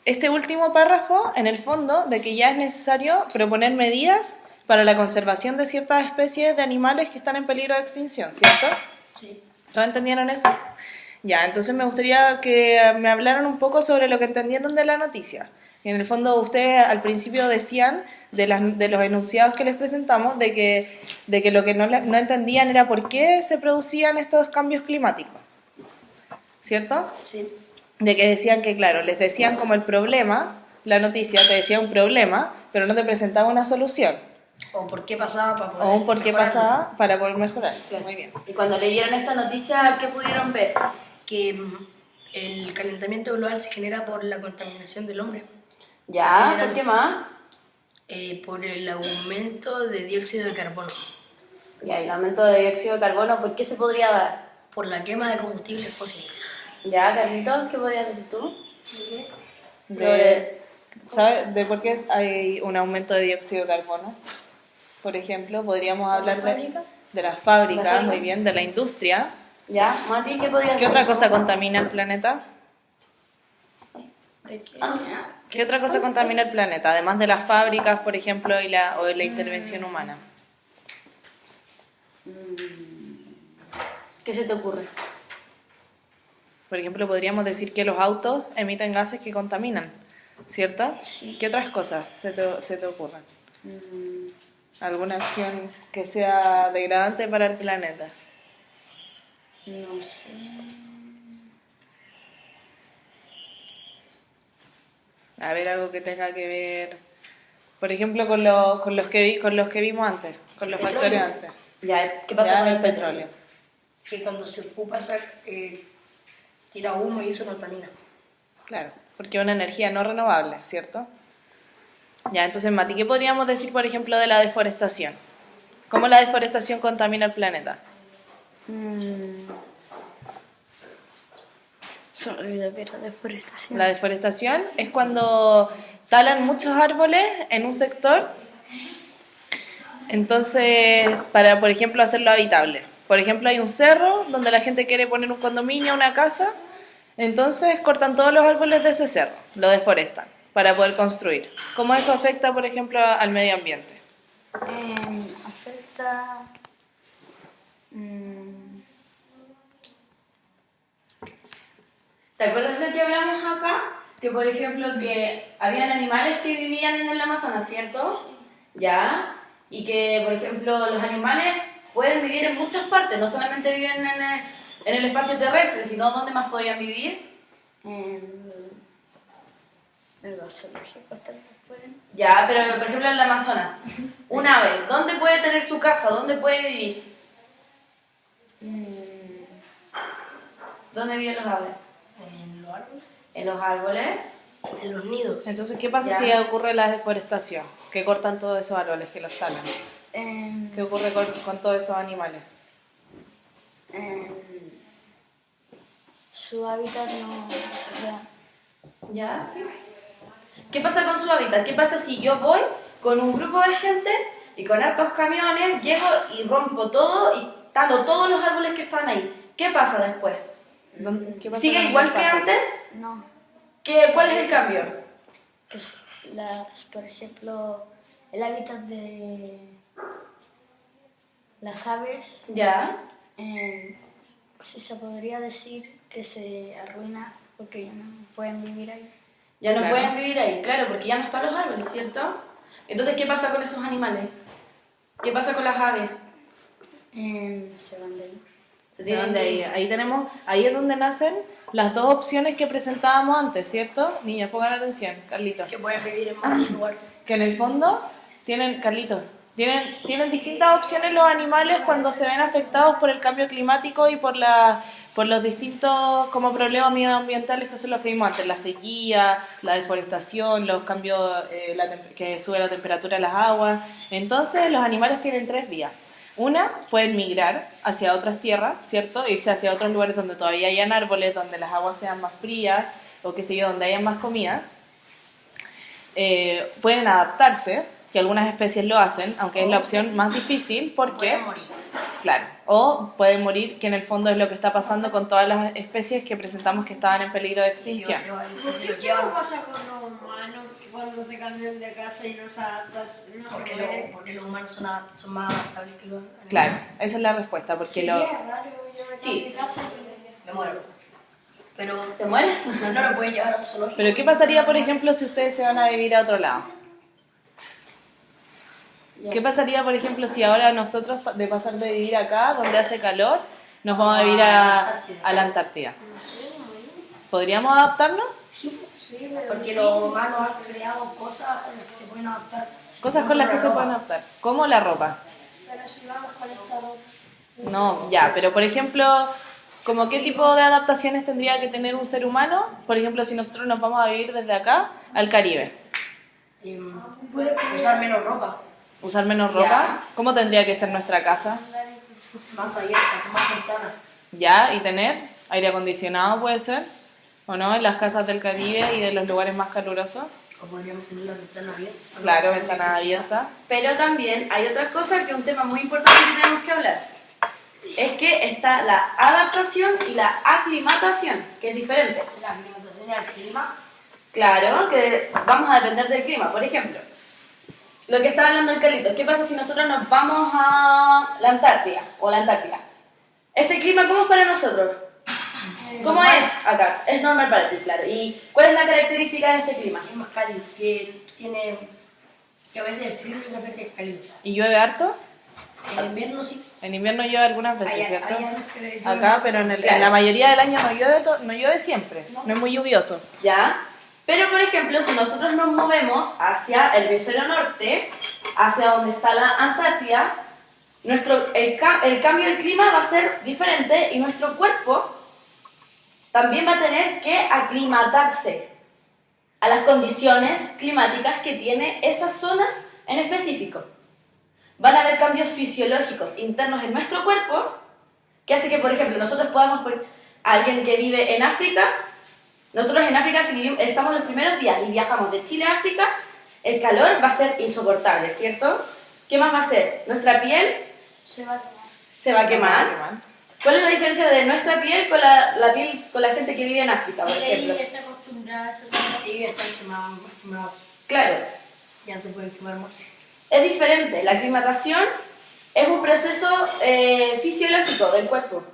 este último párrafo? En el fondo, de que ya es necesario proponer medidas para la conservación de ciertas especies de animales que están en peligro de extinción, ¿cierto? Sí. ¿Todos entendieron eso? Ya, entonces me gustaría que me hablaran un poco sobre lo que entendieron de la noticia. En el fondo, ustedes al principio decían de los enunciados que les presentamos de que lo que no entendían era por qué se producían estos cambios climáticos, ¿cierto? Sí. De que decían que, claro, les decían como el problema, la noticia te decía un problema, pero no te presentaba una solución. O por qué pasaba para poder O un por qué mejorarlo. pasaba para poder mejorar. Muy bien. Y cuando leyeron esta noticia, ¿qué pudieron ver? Que el calentamiento global se genera por la contaminación del hombre. ¿Ya? ¿Por qué más? Por el aumento de dióxido de carbono, Ya, y el aumento de dióxido de carbono, ¿por qué se podría dar? por la quema de combustibles fósiles. Ya, Carlitos, ¿qué podrías decir tú? ¿Sabes de por qué hay un aumento de dióxido de carbono? Por ejemplo, podríamos hablar de las fábricas, muy bien, de la industria. Ya, Mati, ¿qué podrías ¿Qué decir? otra cosa contamina el planeta? ¿Qué otra cosa contamina el planeta? Además de las fábricas, por ejemplo, o la intervención humana. ¿Qué se te ocurre? Por ejemplo, podríamos decir que los autos emiten gases que contaminan, ¿cierto? Sí. ¿Qué otras cosas se te ocurren? ¿Alguna acción que sea degradante para el planeta? No sé. A ver, algo que tenga que ver, por ejemplo, con los que vimos antes, con los factores antes. Ya, ¿qué pasa Ya, con el petróleo? Que cuando se ocupa tira humo y eso contamina. Claro, porque es una energía no renovable, ¿cierto? Ya, entonces, Mati, ¿qué podríamos decir, por ejemplo, de la deforestación? ¿Cómo la deforestación contamina el planeta? Se me olvidó que era deforestación. La deforestación es cuando talan muchos árboles en un sector, entonces, para, por ejemplo, hacerlo habitable. Por ejemplo, hay un cerro donde la gente quiere poner un condominio, una casa, entonces cortan todos los árboles de ese cerro, lo deforestan para poder construir. ¿Cómo eso afecta, por ejemplo, al medio ambiente? Afecta... ¿Te acuerdas lo que hablamos acá? Que, por ejemplo, que habían animales que vivían en el Amazonas, ¿cierto? Ya. Y que, por ejemplo, los animales pueden vivir en muchas partes, no solamente viven en el espacio terrestre, sino ¿dónde más podrían vivir? En los zoológicos tal vez pueden. Ya, pero por ejemplo en el Amazonas, un ave, ¿dónde puede tener su casa? ¿Dónde puede vivir? ¿Dónde viven los aves? En los árboles. En los árboles. En los nidos. Entonces, ¿qué pasa Ya. si ocurre la deforestación? Que cortan todos esos árboles, que los talan. ¿Qué ocurre con todos esos animales? Su hábitat no... O sea, ¿Ya? Sí. ¿Qué pasa con su hábitat? ¿Qué pasa si yo voy con un grupo de gente y con hartos camiones, llego y rompo todo y talo todos los árboles que están ahí? ¿Qué pasa después? ¿Qué pasa ¿Sigue con igual esos que árboles? antes? no. ¿Cuál es el cambio? Que por ejemplo, el hábitat de las aves, ¿Ya? sí se podría decir que se arruina porque ya no pueden vivir ahí. Ya no Claro. pueden vivir ahí, claro, porque ya no están los árboles, ¿cierto? Entonces, ¿qué pasa con esos animales? ¿Qué pasa con las aves? Se van de ahí. Se van de ahí. Ahí es donde nacen las dos opciones que presentábamos antes, ¿cierto? Niñas, pongan atención, Carlitos. Que pueden vivir en más lugares. Que en el fondo tienen, Carlitos, Tienen distintas opciones los animales cuando se ven afectados por el cambio climático y por los distintos como problemas medioambientales que son los que vimos antes, la sequía, la deforestación, los cambios que sube la temperatura de las aguas. Entonces los animales tienen 3 vías. Una, pueden migrar hacia otras tierras, ¿cierto? Irse hacia otros lugares donde todavía hayan árboles, donde las aguas sean más frías o qué sé yo, donde haya más comida. Pueden adaptarse, que algunas especies lo hacen, aunque es la opción más difícil porque... Pueden morir. Claro, o pueden morir, que en el fondo es lo que está pasando con todas las especies que presentamos que estaban en peligro de extinción. ¿Qué pasa con los humanos que cuando se cambian de casa y no se adaptan? No se mueren? Porque los humanos son más adaptables que los animales. Claro, esa es la respuesta, porque Sería raro, yo me cambio de casa y... Me muero. Pero ¿Te mueres? no lo pueden llevar a un zoológico. Pero ¿qué pasaría, por ejemplo, si ustedes se van a vivir a otro lado? ¿Qué pasaría, por ejemplo, si ahora nosotros, de pasar de vivir acá, donde hace calor, nos vamos a vivir a la Antártida? ¿Podríamos adaptarnos? Porque los humanos han creado cosas en las que se pueden adaptar. Cosas con las que se pueden adaptar, como la ropa. Pero si vamos con esta ropa... No, ya, pero por ejemplo, ¿como qué tipo de adaptaciones tendría que tener un ser humano? Por ejemplo, si nosotros nos vamos a vivir desde acá al Caribe. Usar menos ropa. ¿Usar menos ropa? ¿Cómo tendría que ser nuestra casa? Más abierta, con más ventanas. ¿Ya? ¿Y tener aire acondicionado puede ser? ¿O no? En las casas del Caribe y de los lugares más calurosos. O podríamos tener la ventana abierta. Claro, ventanas abiertas. Pero también hay otra cosa que es un tema muy importante que tenemos que hablar. Es que está la adaptación y la aclimatación, que es diferente. La alimentación y el clima. Claro, que vamos a depender del clima. Por ejemplo, lo que estaba hablando el Carlitos, ¿qué pasa si nosotros nos vamos a la Antártida o la Antártida? ¿Este clima cómo es para nosotros? ¿Cómo es acá? Es normal para ti, claro. ¿Y cuál es la característica de este clima? Es más cálido, que tiene... que a veces es frío y otras veces es cálido. ¿Y llueve harto? En invierno sí. En invierno llueve algunas veces, Hay ¿cierto? años que llueve. Acá, pero en Claro. la mayoría del año no llueve siempre. No es muy lluvioso. ¿Ya? Pero, por ejemplo, si nosotros nos movemos hacia el hemisferio norte, hacia donde está la Antártida, el cambio del clima va a ser diferente y nuestro cuerpo también va a tener que aclimatarse a las condiciones climáticas que tiene esa zona en específico. Van a haber cambios fisiológicos internos en nuestro cuerpo que hace que, por ejemplo, nosotros podamos, alguien que vive en África, nosotros en África, si estamos los primeros días y viajamos de Chile a África, el calor va a ser insoportable, ¿cierto? ¿Qué más va a hacer? Nuestra piel Se va a quemar. se va a quemar. ¿Cuál es la diferencia de nuestra piel con la piel con la gente que vive en África, por ejemplo? Ella está acostumbrada a ese calor. Y están quemados. Claro, Ya se pueden quemar más. es diferente. La aclimatación es un proceso fisiológico del cuerpo.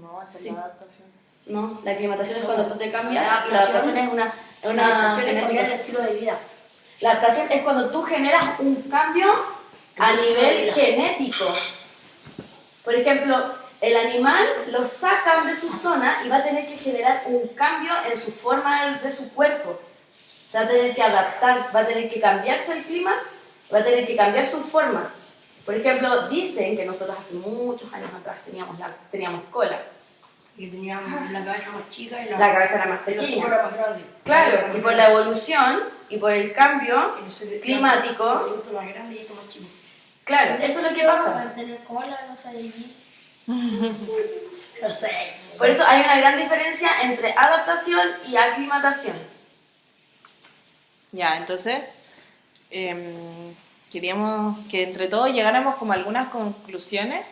No, esa es Sí. la adaptación. No, la aclimatación es cuando tú te cambias La y la adaptación es una La adaptación es genética. cambiar el estilo de vida. La adaptación es cuando tú generas un cambio a nivel genético. Por ejemplo, el animal lo sacan de su zona y va a tener que generar un cambio en su forma de su cuerpo. Se va a tener que adaptar, va a tener que cambiarse el clima, va a tener que cambiar su forma. Por ejemplo, dicen que nosotros hace muchos años atrás teníamos cola. Y teníamos la cabeza más chica y la La cabeza era más y los ojos pequeña. eran más grandes. Claro, y por la evolución y por el cambio Y los climático, esto más grande y esto más chico. claro, eso es lo que pasa. Para tener cola, no sé, allí. No sé. Por eso hay una gran diferencia entre adaptación y aclimatación. Ya, entonces, queríamos que entre todos llegáramos como a algunas conclusiones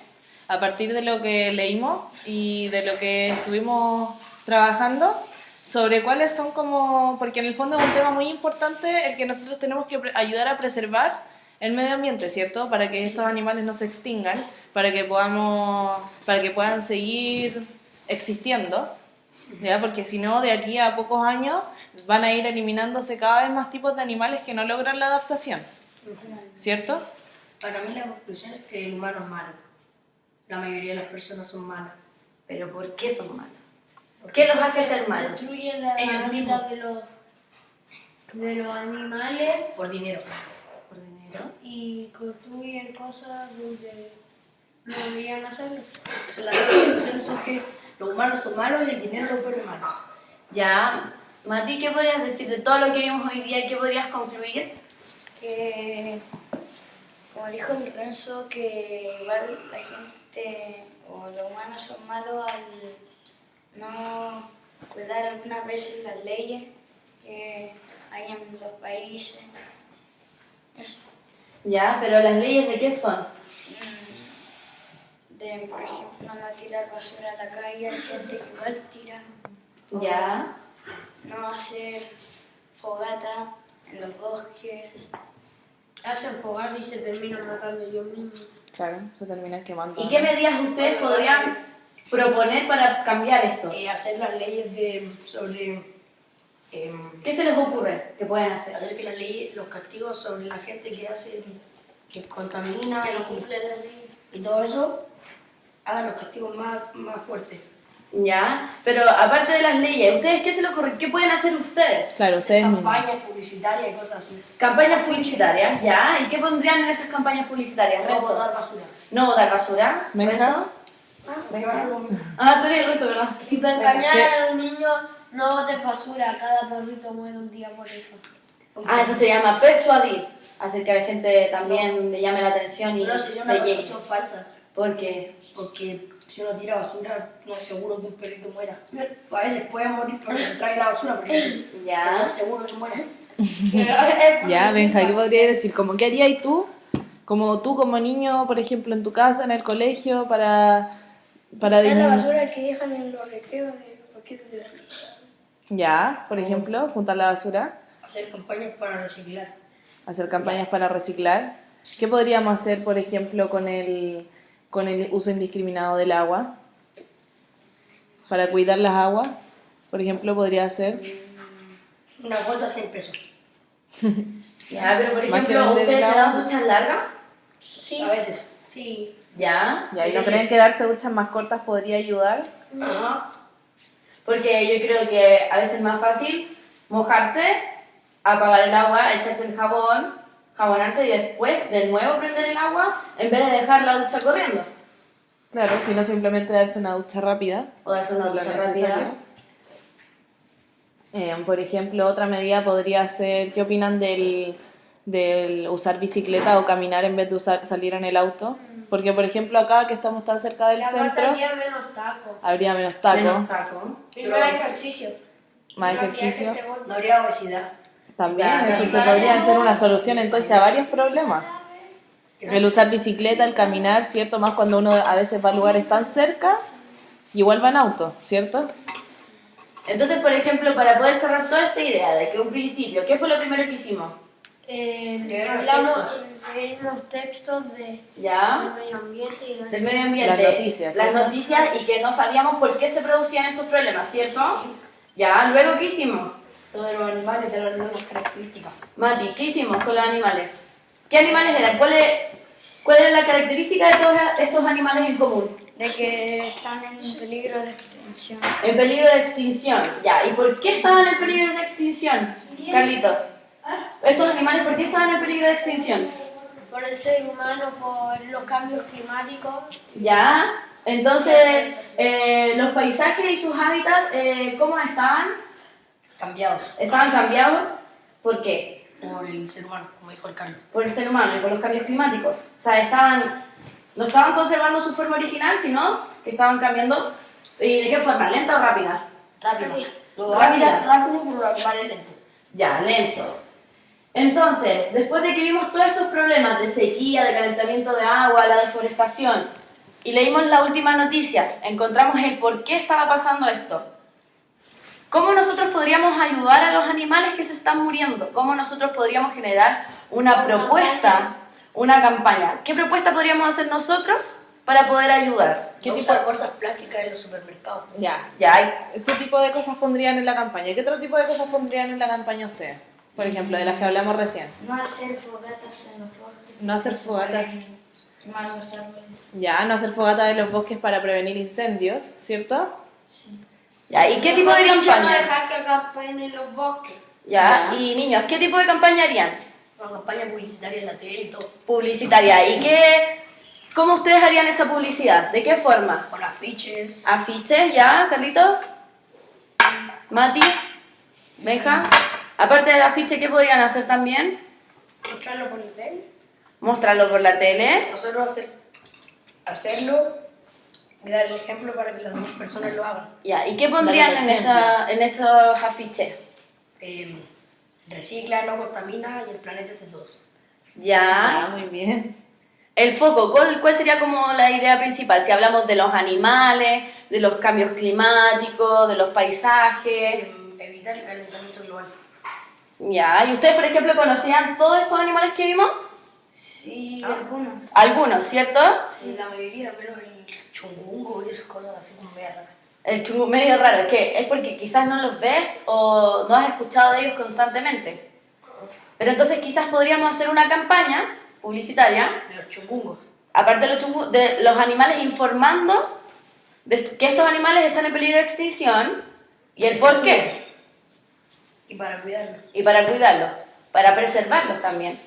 a partir de lo que leímos y de lo que estuvimos trabajando sobre cuáles son como, porque en el fondo es un tema muy importante el que nosotros tenemos que ayudar a preservar el medio ambiente, ¿cierto? Para que estos animales no se extingan, para que puedan seguir existiendo, ¿ya? Porque si no, de aquí a pocos años van a ir eliminándose cada vez más tipos de animales que no logran la adaptación, ¿cierto? Para mí la conclusión es que el humano es malo. La mayoría de las personas son malas. Pero ¿por qué son malos? ¿Qué los hace ser malos? Destruye la Ellos vida de los animales. Por dinero. Por dinero. y construyen cosas donde no deberían hacerlo. Las conclusiones son que los humanos son malos y el dinero los vuelve malos. Ya, Mati, ¿qué podrías decir de todo lo que vimos hoy día? ¿Qué podrías concluir? Que, como dijo el Renzo, que igual la gente o los humanos son malos al no cuidar algunas veces las leyes que hay en los países. Eso. Ya, pero las leyes ¿de qué son? De, por ejemplo, no tirar basura a la calle, hay gente que igual tira. O Ya, no hacer fogata en los bosques. Hacen fogata y se terminan matando ellos mismos. Claro, se termina quemando. ¿y qué medidas ustedes podrían proponer para cambiar esto? Hacer las leyes sobre ¿Qué se les ocurre que pueden hacer? hacer que las leyes, los castigos sobre la gente que contamina y todo eso, hagan los castigos más fuertes. Ya, pero aparte de las leyes, ¿ustedes qué se les ocurre? ¿Qué pueden hacer ustedes? Claro, ustedes mismos. Campañas publicitarias y cosas así. Campañas publicitarias, ¿ya? ¿Y qué pondrían en esas campañas publicitarias? No Rezo. botar basura. No botar basura. Menja. ¿Rezo? Ah, tú eres Rezo, ¿verdad? Y para engañar a los niños, no boten basura. Cada perrito muere un día por eso. Ah, eso se llama persuadir. Hacer que a la gente también le llame la atención y Pero sería una le llegue. percepción falsa. Porque, Porque si uno tira basura, no es seguro que un perrito muera. A veces puede morir porque se trae la basura, porque ya. no es seguro que muera. Ya, Benja, ¿qué podría decir? ¿Cómo qué harías tú? Como tú como niño, por ejemplo, en tu casa, en el colegio, para Es la disminuir- basura que dejan en los recreos de paquetes de basura. Ya, por ejemplo, juntar la basura, Hacer campañas para reciclar. hacer campañas para reciclar. ¿Qué podríamos hacer, por ejemplo, con el uso indiscriminado del agua? Para cuidar las aguas, por ejemplo, podría ser. Una cuota 100 pesos. Ya, pero por Más que ejemplo, vender ¿ustedes el se agua. dan duchas largas? Sí. A veces. Sí. Ya. Ya, ¿y no creen que darse duchas más cortas podría ayudar? Ajá. Porque yo creo que a veces es más fácil mojarse, apagar el agua, echarse el jabón, jabonarse y después de nuevo prender el agua en vez de dejar la ducha corriendo. Claro, si no simplemente darse una ducha rápida. O darse una por lo ducha necesario. rápida. Por ejemplo, otra medida podría ser, ¿qué opinan del usar bicicleta o caminar en vez de salir en el auto? Porque, por ejemplo, acá que estamos tan cerca del Y aparte centro, había menos tacos. habría menos tacos, Menos taco. Y más ejercicio. más No habría ejercicio. gente gorda. No habría obesidad. También, Claro, eso se claro. podría ser una solución entonces a varios problemas. El usar bicicleta, el caminar, ¿cierto? Más cuando uno a veces va a lugares tan cerca, igual va en auto, ¿cierto? Entonces, por ejemplo, para poder cerrar toda esta idea de que un principio, ¿qué fue lo primero que hicimos? Hablamos de los textos del ¿Ya? medio ambiente y Del medio ambiente. Las noticias, Las ¿cierto? noticias y que no sabíamos por qué se producían estos problemas, ¿cierto? ¿Ya? Luego, ¿qué hicimos? Lo de los animales, de las nuevas características. Mati, ¿qué hicimos con los animales? ¿Qué animales eran? ¿Cuál era la característica de todos estos animales en común? De que están en peligro de extinción. En peligro de extinción, ya. ¿Y por qué estaban en peligro de extinción, Carlitos? ¿Estos animales por qué estaban en peligro de extinción? por el ser humano, por los cambios climáticos. Ya. Entonces, los paisajes y sus hábitats, ¿cómo estaban? Cambiados ¿Estaban cambiados? ¿Por qué? por el ser humano, como dijo el Carlos. Por el ser humano y por los cambios climáticos. O sea, no estaban conservando su forma original, sino que estaban cambiando. ¿Y de qué forma? ¿Lenta o rápida? Rápido. Rápida. Rápido, pero los animales lentos. Ya, lento. Entonces, después de que vimos todos estos problemas de sequía, de calentamiento de agua, la deforestación, y leímos la última noticia, encontramos el por qué estaba pasando esto. ¿Cómo nosotros podríamos ayudar a los animales que se están muriendo? ¿Cómo nosotros podríamos generar una propuesta, una campaña? ¿Qué propuesta podríamos hacer nosotros para poder ayudar? ¿Qué tipo de bolsas plásticas en los supermercados? Ya. Ya hay. Ese tipo de cosas pondrían en la campaña. ¿Qué otro tipo de cosas pondrían en la campaña ustedes? Por ejemplo, de las que hablamos recién. No hacer fogatas en los bosques. No hacer fogatas. Quemar los árboles. Ya, no hacer fogatas en los bosques para prevenir incendios, ¿cierto? Ya, ¿y qué tipo de Mejor dicho, no campaña? dejar que acampen en los bosques. Ya, Ya. y niños, ¿qué tipo de campaña harían? Una campaña publicitaria en la tele y todo. Publicitaria. ¿Y cómo ustedes harían esa publicidad? ¿De qué forma? Con afiches. ¿Afiches ya, Carlito? ¿Mati? ¿Benja? Aparte del afiche, ¿qué podrían hacer también? Mostrarlo por la tele. Mostrarlo por la tele. Nosotros hacerlo y dar el ejemplo para que las demás personas lo hagan. Ya, ¿y qué pondrían Dale en esos afiches? Recicla, no contamina y el planeta es de todos. Ya. Ah, muy bien. El foco, ¿cuál sería como la idea principal? Si hablamos de los animales, de los cambios climáticos, de los paisajes. Evitar el calentamiento global. Ya, ¿y ustedes, por ejemplo, conocían todos estos animales que vimos? Sí, algunos. Algunos, ¿cierto? Sí, la mayoría, pero el chungungo y esas cosas así como medio raras. El chungo medio raro, es porque quizás no los ves o no has escuchado de ellos constantemente. Pero entonces quizás podríamos hacer una campaña publicitaria, De los chungungos. aparte de los animales, informando de que estos animales están en peligro de extinción y el por qué. Y para cuidarlo. Y para cuidarlos, para preservarlos también.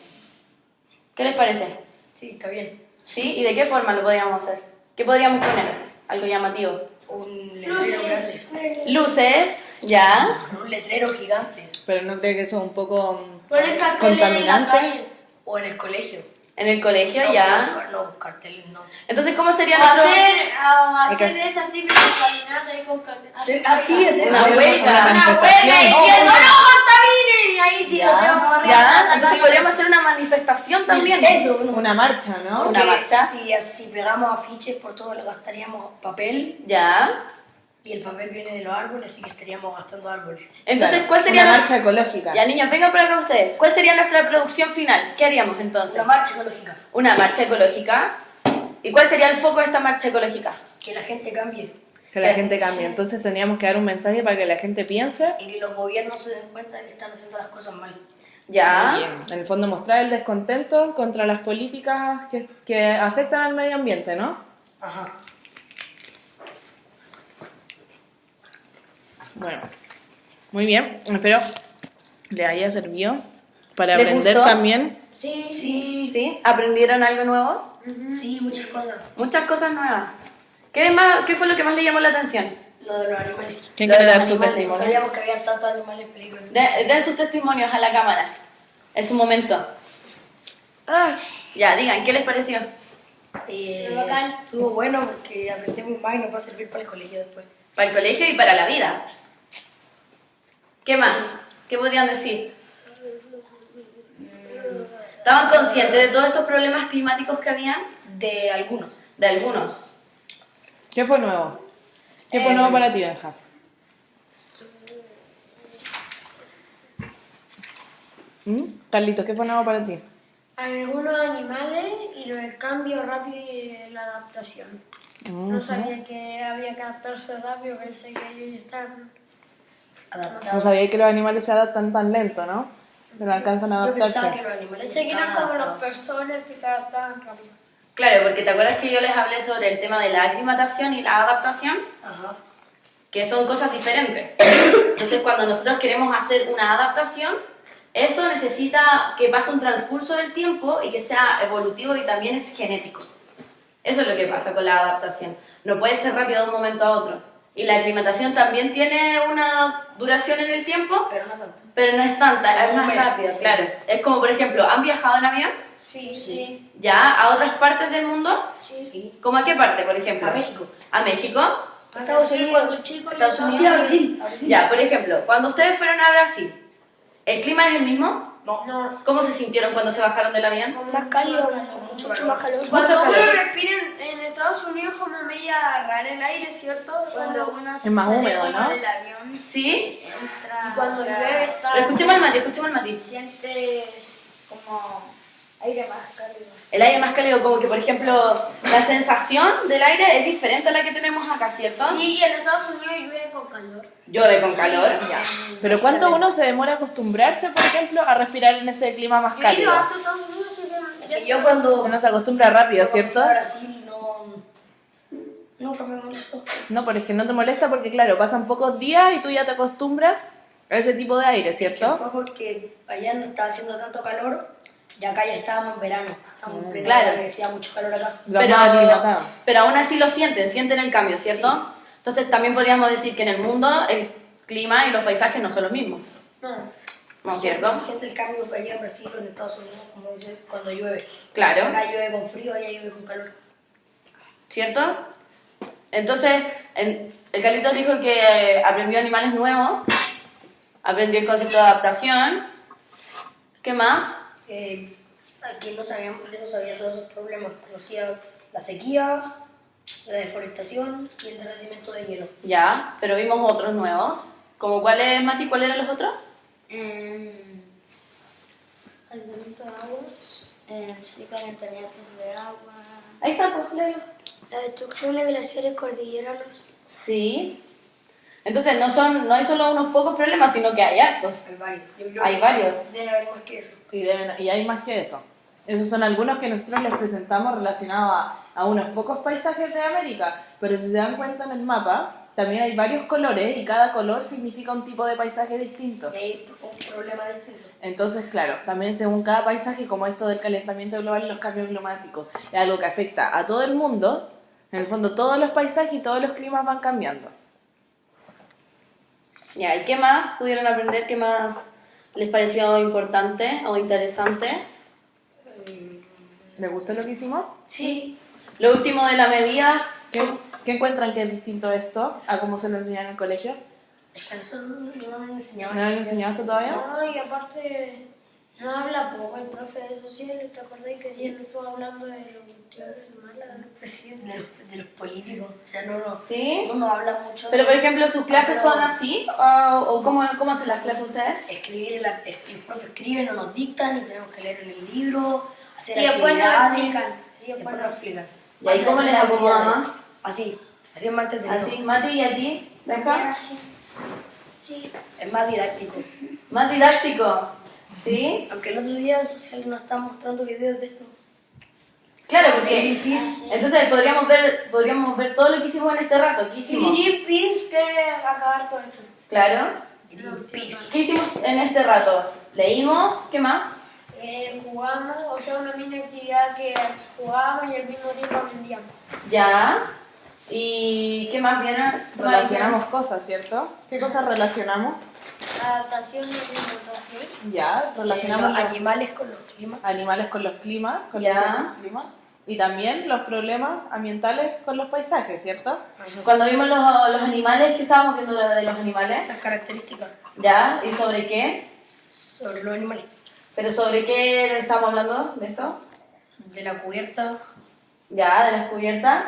¿Qué les parece? Sí, está bien. ¿Sí? ¿Y de qué forma lo podríamos hacer? ¿Qué podríamos poner así? Algo llamativo. Un letrero grande. Luces, ya. Un letrero gigante. Pero no cree que eso es un poco Poner carteles en la contaminante. calle. O en el colegio. En el colegio, No, ya. No, carteles no. Entonces, ¿cómo sería O nuestro...? hacer esas típicas caminatas ahí con Así es. Una Hacer huelga. una Una manifestación. huelga diciendo no contaminen y ahí tiroteamos Ya, entonces podríamos hacer una manifestación también. Eso, Una marcha, ¿no? Una marcha. Si pegamos afiches por todo lo gastaríamos papel Ya. y el papel viene de los árboles, así que estaríamos gastando árboles. Entonces, Claro, ¿cuál sería una nuestra- marcha ecológica? Ya, niños, vengan para acá ustedes. ¿Cuál sería nuestra producción final? ¿Qué haríamos entonces? Una marcha ecológica. Una marcha ecológica. ¿Y cuál sería el foco de esta marcha ecológica? Que la gente cambie Que la gente cambie. Entonces teníamos que dar un mensaje para que la gente piense. y que los gobiernos se den cuenta de que están haciendo las cosas mal. Ya. Muy bien. En el fondo mostrar el descontento contra las políticas que afectan al medio ambiente, ¿no? Ajá. Bueno, muy bien. Espero le haya servido para ¿Les aprender gustó? también. Sí, ¿Sí? ¿Aprendieron algo nuevo? sí, muchas cosas. Muchas cosas nuevas. ¿Qué fue lo que más le llamó la atención? Lo de los animales. ¿Quién Lo de quiere los dar su animales, No testimonio? sabíamos que había tantos animales en peligro. Den sus testimonios a la cámara. Es un momento. Ya, digan, ¿qué les pareció? Estuvo bueno porque aprendemos más y nos va a servir para el colegio después. Para el colegio y para la vida. ¿Qué más? ¿Qué podrían decir? ¿Estaban conscientes de todos estos problemas climáticos que habían? De algunos. De algunos. ¿Qué fue nuevo? ¿Qué fue nuevo para ti, Benja? Carlitos, ¿qué fue nuevo para ti? Algunos animales y lo del cambio rápido y la adaptación. No sabía que había que adaptarse rápido, pensé que ellos ya estaban... No sabía que los animales se adaptan tan lento, ¿no? Pero alcanzan a Yo pensaba adaptarse. que los animales Pensé que eran estaban como las adaptados. personas que se adaptaban rápido. Claro, porque te acuerdas que yo les hablé sobre el tema de la aclimatación y la adaptación, Ajá. que son cosas diferentes. Entonces, cuando nosotros queremos hacer una adaptación, eso necesita que pase un transcurso del tiempo y que sea evolutivo y también es genético. Eso es lo que pasa con la adaptación. No puede ser rápido de un momento a otro. Y la aclimatación también tiene una duración en el tiempo, Pero no tanto. pero no es tanta, es más Hombre. rápida, claro. Es como, por ejemplo, ¿han viajado en avión? Sí. ¿Ya? ¿A otras partes del mundo? Sí. ¿Cómo a qué parte, por ejemplo? A México. ¿A México? Estados Unidos cuando chico Estados yo Unidos. Sí, a Brasil. A Brasil. Ya, por ejemplo, cuando ustedes fueron a Brasil, ¿el clima es el mismo? No. ¿Cómo se sintieron cuando se bajaron del avión? más cálido, Mucho mucho calor. más calor. Mucho Cuando calor. uno respira en Estados Unidos como media rara el aire, ¿cierto? Cuando uno Es más sale húmedo, como ¿no? del avión, ¿Sí? entra, Y cuando o sea, llueve está... Pero escuchemos al Mati. sientes como aire más cálido. El aire más cálido, como que, por ejemplo, la sensación del aire es diferente a la que tenemos acá, ¿cierto? Sí, y en Estados Unidos llueve con calor. Llueve con calor, ya. Pero ¿cuánto uno se demora a acostumbrarse, por ejemplo, a respirar en ese clima más Yo he ido cálido? hasta Estados Unidos, así que... Y yo cuando... Uno se acostumbra rápido, yo cuando ¿cierto? fui a Brasil nunca me molestó. No, pero es que no te molesta porque, claro, pasan pocos días y tú ya te acostumbras a ese tipo de aire, Que ¿cierto? fue porque allá no estaba haciendo tanto calor Y acá ya estábamos en verano. Estábamos en pleno Claro. verano y hacía mucho calor acá. Pero aún así lo sienten el cambio, ¿cierto? Sí. Entonces también podríamos decir que en el mundo el clima y los paisajes no son los mismos, ¿no es cierto? Se siente el cambio que allá en Brasil o en Estados Unidos, como dice, cuando llueve. Claro. Acá llueve con frío, allá llueve con calor. ¿Cierto? Entonces, el Carlitos dijo que aprendió animales nuevos, aprendió el concepto de adaptación. ¿Qué más? Aquí yo no sabía todos esos problemas. Conocía la sequía, la deforestación y el derretimiento de hielo. Ya, pero vimos otros nuevos. ¿Como cuáles, Mati? ¿Cuáles eran los otros? Calentamiento de aguas, sí, calentamientos de agua. Ahí está, pues, léelo. La destrucción de glaciares cordilleranos. Sí. Entonces no hay solo unos pocos problemas, sino que hay hartos. Hay varios. Yo creo Hay que varios. Debe haber más que eso. Y hay más que eso. Esos son algunos que nosotros les presentamos relacionados a unos pocos paisajes de América, pero si se dan cuenta en el mapa, también hay varios colores y cada color significa un tipo de paisaje distinto. Y hay un problema distinto. Entonces, claro, también según cada paisaje, como esto del calentamiento global y los cambios climáticos, es algo que afecta a todo el mundo, en el fondo todos los paisajes y todos los climas van cambiando. Ya, ¿y qué más pudieron aprender? ¿Qué más les pareció importante o interesante? ¿Les gustó lo que hicimos? Sí. Lo último de la medida. ¿Qué encuentran que es distinto esto a cómo se lo enseñan en el colegio? Es que a nosotros no nos han enseñado. ¿No lo han enseñado esto todavía? No, y aparte no habla poco el profe de sociales. ¿Te acordás que ayer estuvo hablando de los cuestiones malas de los presidentes? De los políticos. O sea, no ¿Sí? nos habla mucho. Pero, por ejemplo, ¿sus clases Pero- son así? ¿O cómo hacen las clases ustedes? Escribir, el profe escribe, no nos dictan y tenemos que leer en el libro, hacer Y después nos actividades. explican. Y después nos explican. ¿Y ahí cómo les acomoda más? Así es más entretenido. Así, Mati, ¿y a ti? ¿Deja? Sí. Es más didáctico. Más didáctico, ¿sí? Aunque el otro día en social nos estaban mostrando videos de esto. Claro que sí. Greenpeace. Entonces podríamos ver todo lo que hicimos en este rato. ¿Qué hicimos? Greenpeace quiere acabar todo esto. Claro. Greenpeace. ¿Qué hicimos en este rato? Leímos, ¿qué más? Jugamos, o sea, una mini actividad que jugábamos y al mismo tiempo aprendíamos. Ya. ¿Y qué más vieron? Relacionamos cosas, ¿cierto? ¿Qué cosas relacionamos? Adaptación y implementación. Ya, relacionamos Los los animales con los climas. animales con los climas, con Ya. los otros climas. Y también los problemas ambientales con los paisajes, ¿cierto? Cuando vimos los animales, ¿qué estábamos viendo de los animales? Las características ¿Ya? ¿Y sobre qué? sobre los animales. ¿Pero sobre qué estábamos hablando de esto? De la cubierta. ¿Ya? ¿De las cubiertas?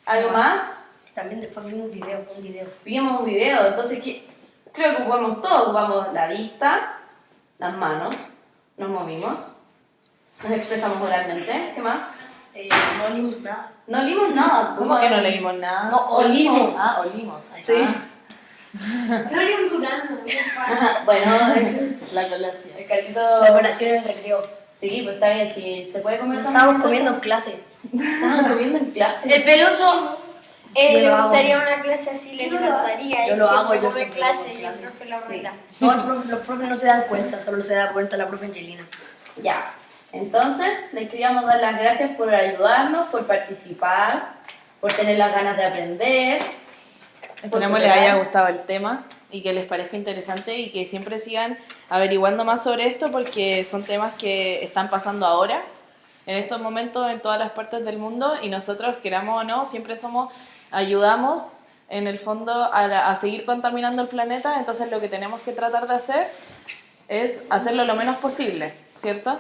¿Algo más? También después vimos un video. Vimos un video, entonces creo que ocupamos todo. Ocupamos la vista, las manos, nos movimos, nos expresamos oralmente. ¿Qué más? No olimos nada. No leímos nada. ¿Cómo que no leímos nada? No, olimos. Ah, olimos. Sí. No era un durano. Ajá, bueno, La colación. el Carlito... La colación en el recreo. Sí, pues está bien, si se puede comer también. Estábamos comiendo en clase. Estábamos comiendo en clase. El Peloso Yo le lo hago. gustaría una clase así, le encantaría. Yo Él lo siempre hago, yo come siempre clase como y el clase. profe la verdad. No, los profes no se dan cuenta, solo se da cuenta la profe Angelina. Ya, entonces les queríamos dar las gracias por ayudarnos, por participar, por tener las ganas de aprender. Esperemos les haya gustado el tema y que les parezca interesante y que siempre sigan averiguando más sobre esto porque son temas que están pasando ahora, en estos momentos, en todas las partes del mundo y nosotros, queramos o no, siempre ayudamos en el fondo a seguir contaminando el planeta, entonces lo que tenemos que tratar de hacer es hacerlo lo menos posible, ¿cierto?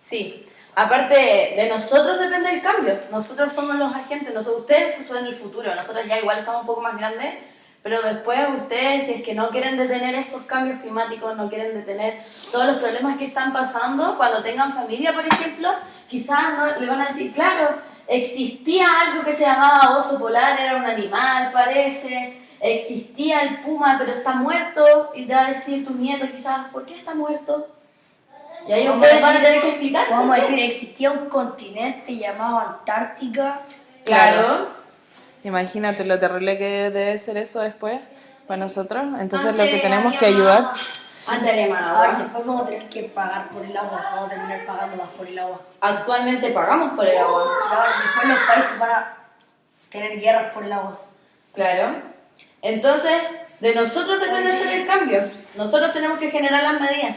Sí, aparte de nosotros depende el cambio, nosotros somos los agentes, ustedes son el futuro, nosotros ya igual estamos un poco más grandes, pero después ustedes, si es que no quieren detener estos cambios climáticos, no quieren detener todos los problemas que están pasando, cuando tengan familia, por ejemplo, quizás no, le van a decir, claro, existía algo que se llamaba oso polar, era un animal, parece, existía el puma, pero está muerto, y te va a decir tu nieto quizás, ¿por qué está muerto? Y ahí Vamos ustedes a van a decir- tener que explicar. Vamos a decir, existía un continente llamado Antártica. Claro. Imagínate lo terrible que debe ser eso después para nosotros, entonces lo Antes que tenemos había que ayudar... más. Antes había más Ahora, agua. después vamos a tener que pagar por el agua, vamos a terminar pagando más por el agua. Actualmente pagamos por el agua. Ahora, después los países van a tener guerras por el agua. Claro. Entonces, de nosotros depende hacer el cambio. Nosotros tenemos que generar las medidas.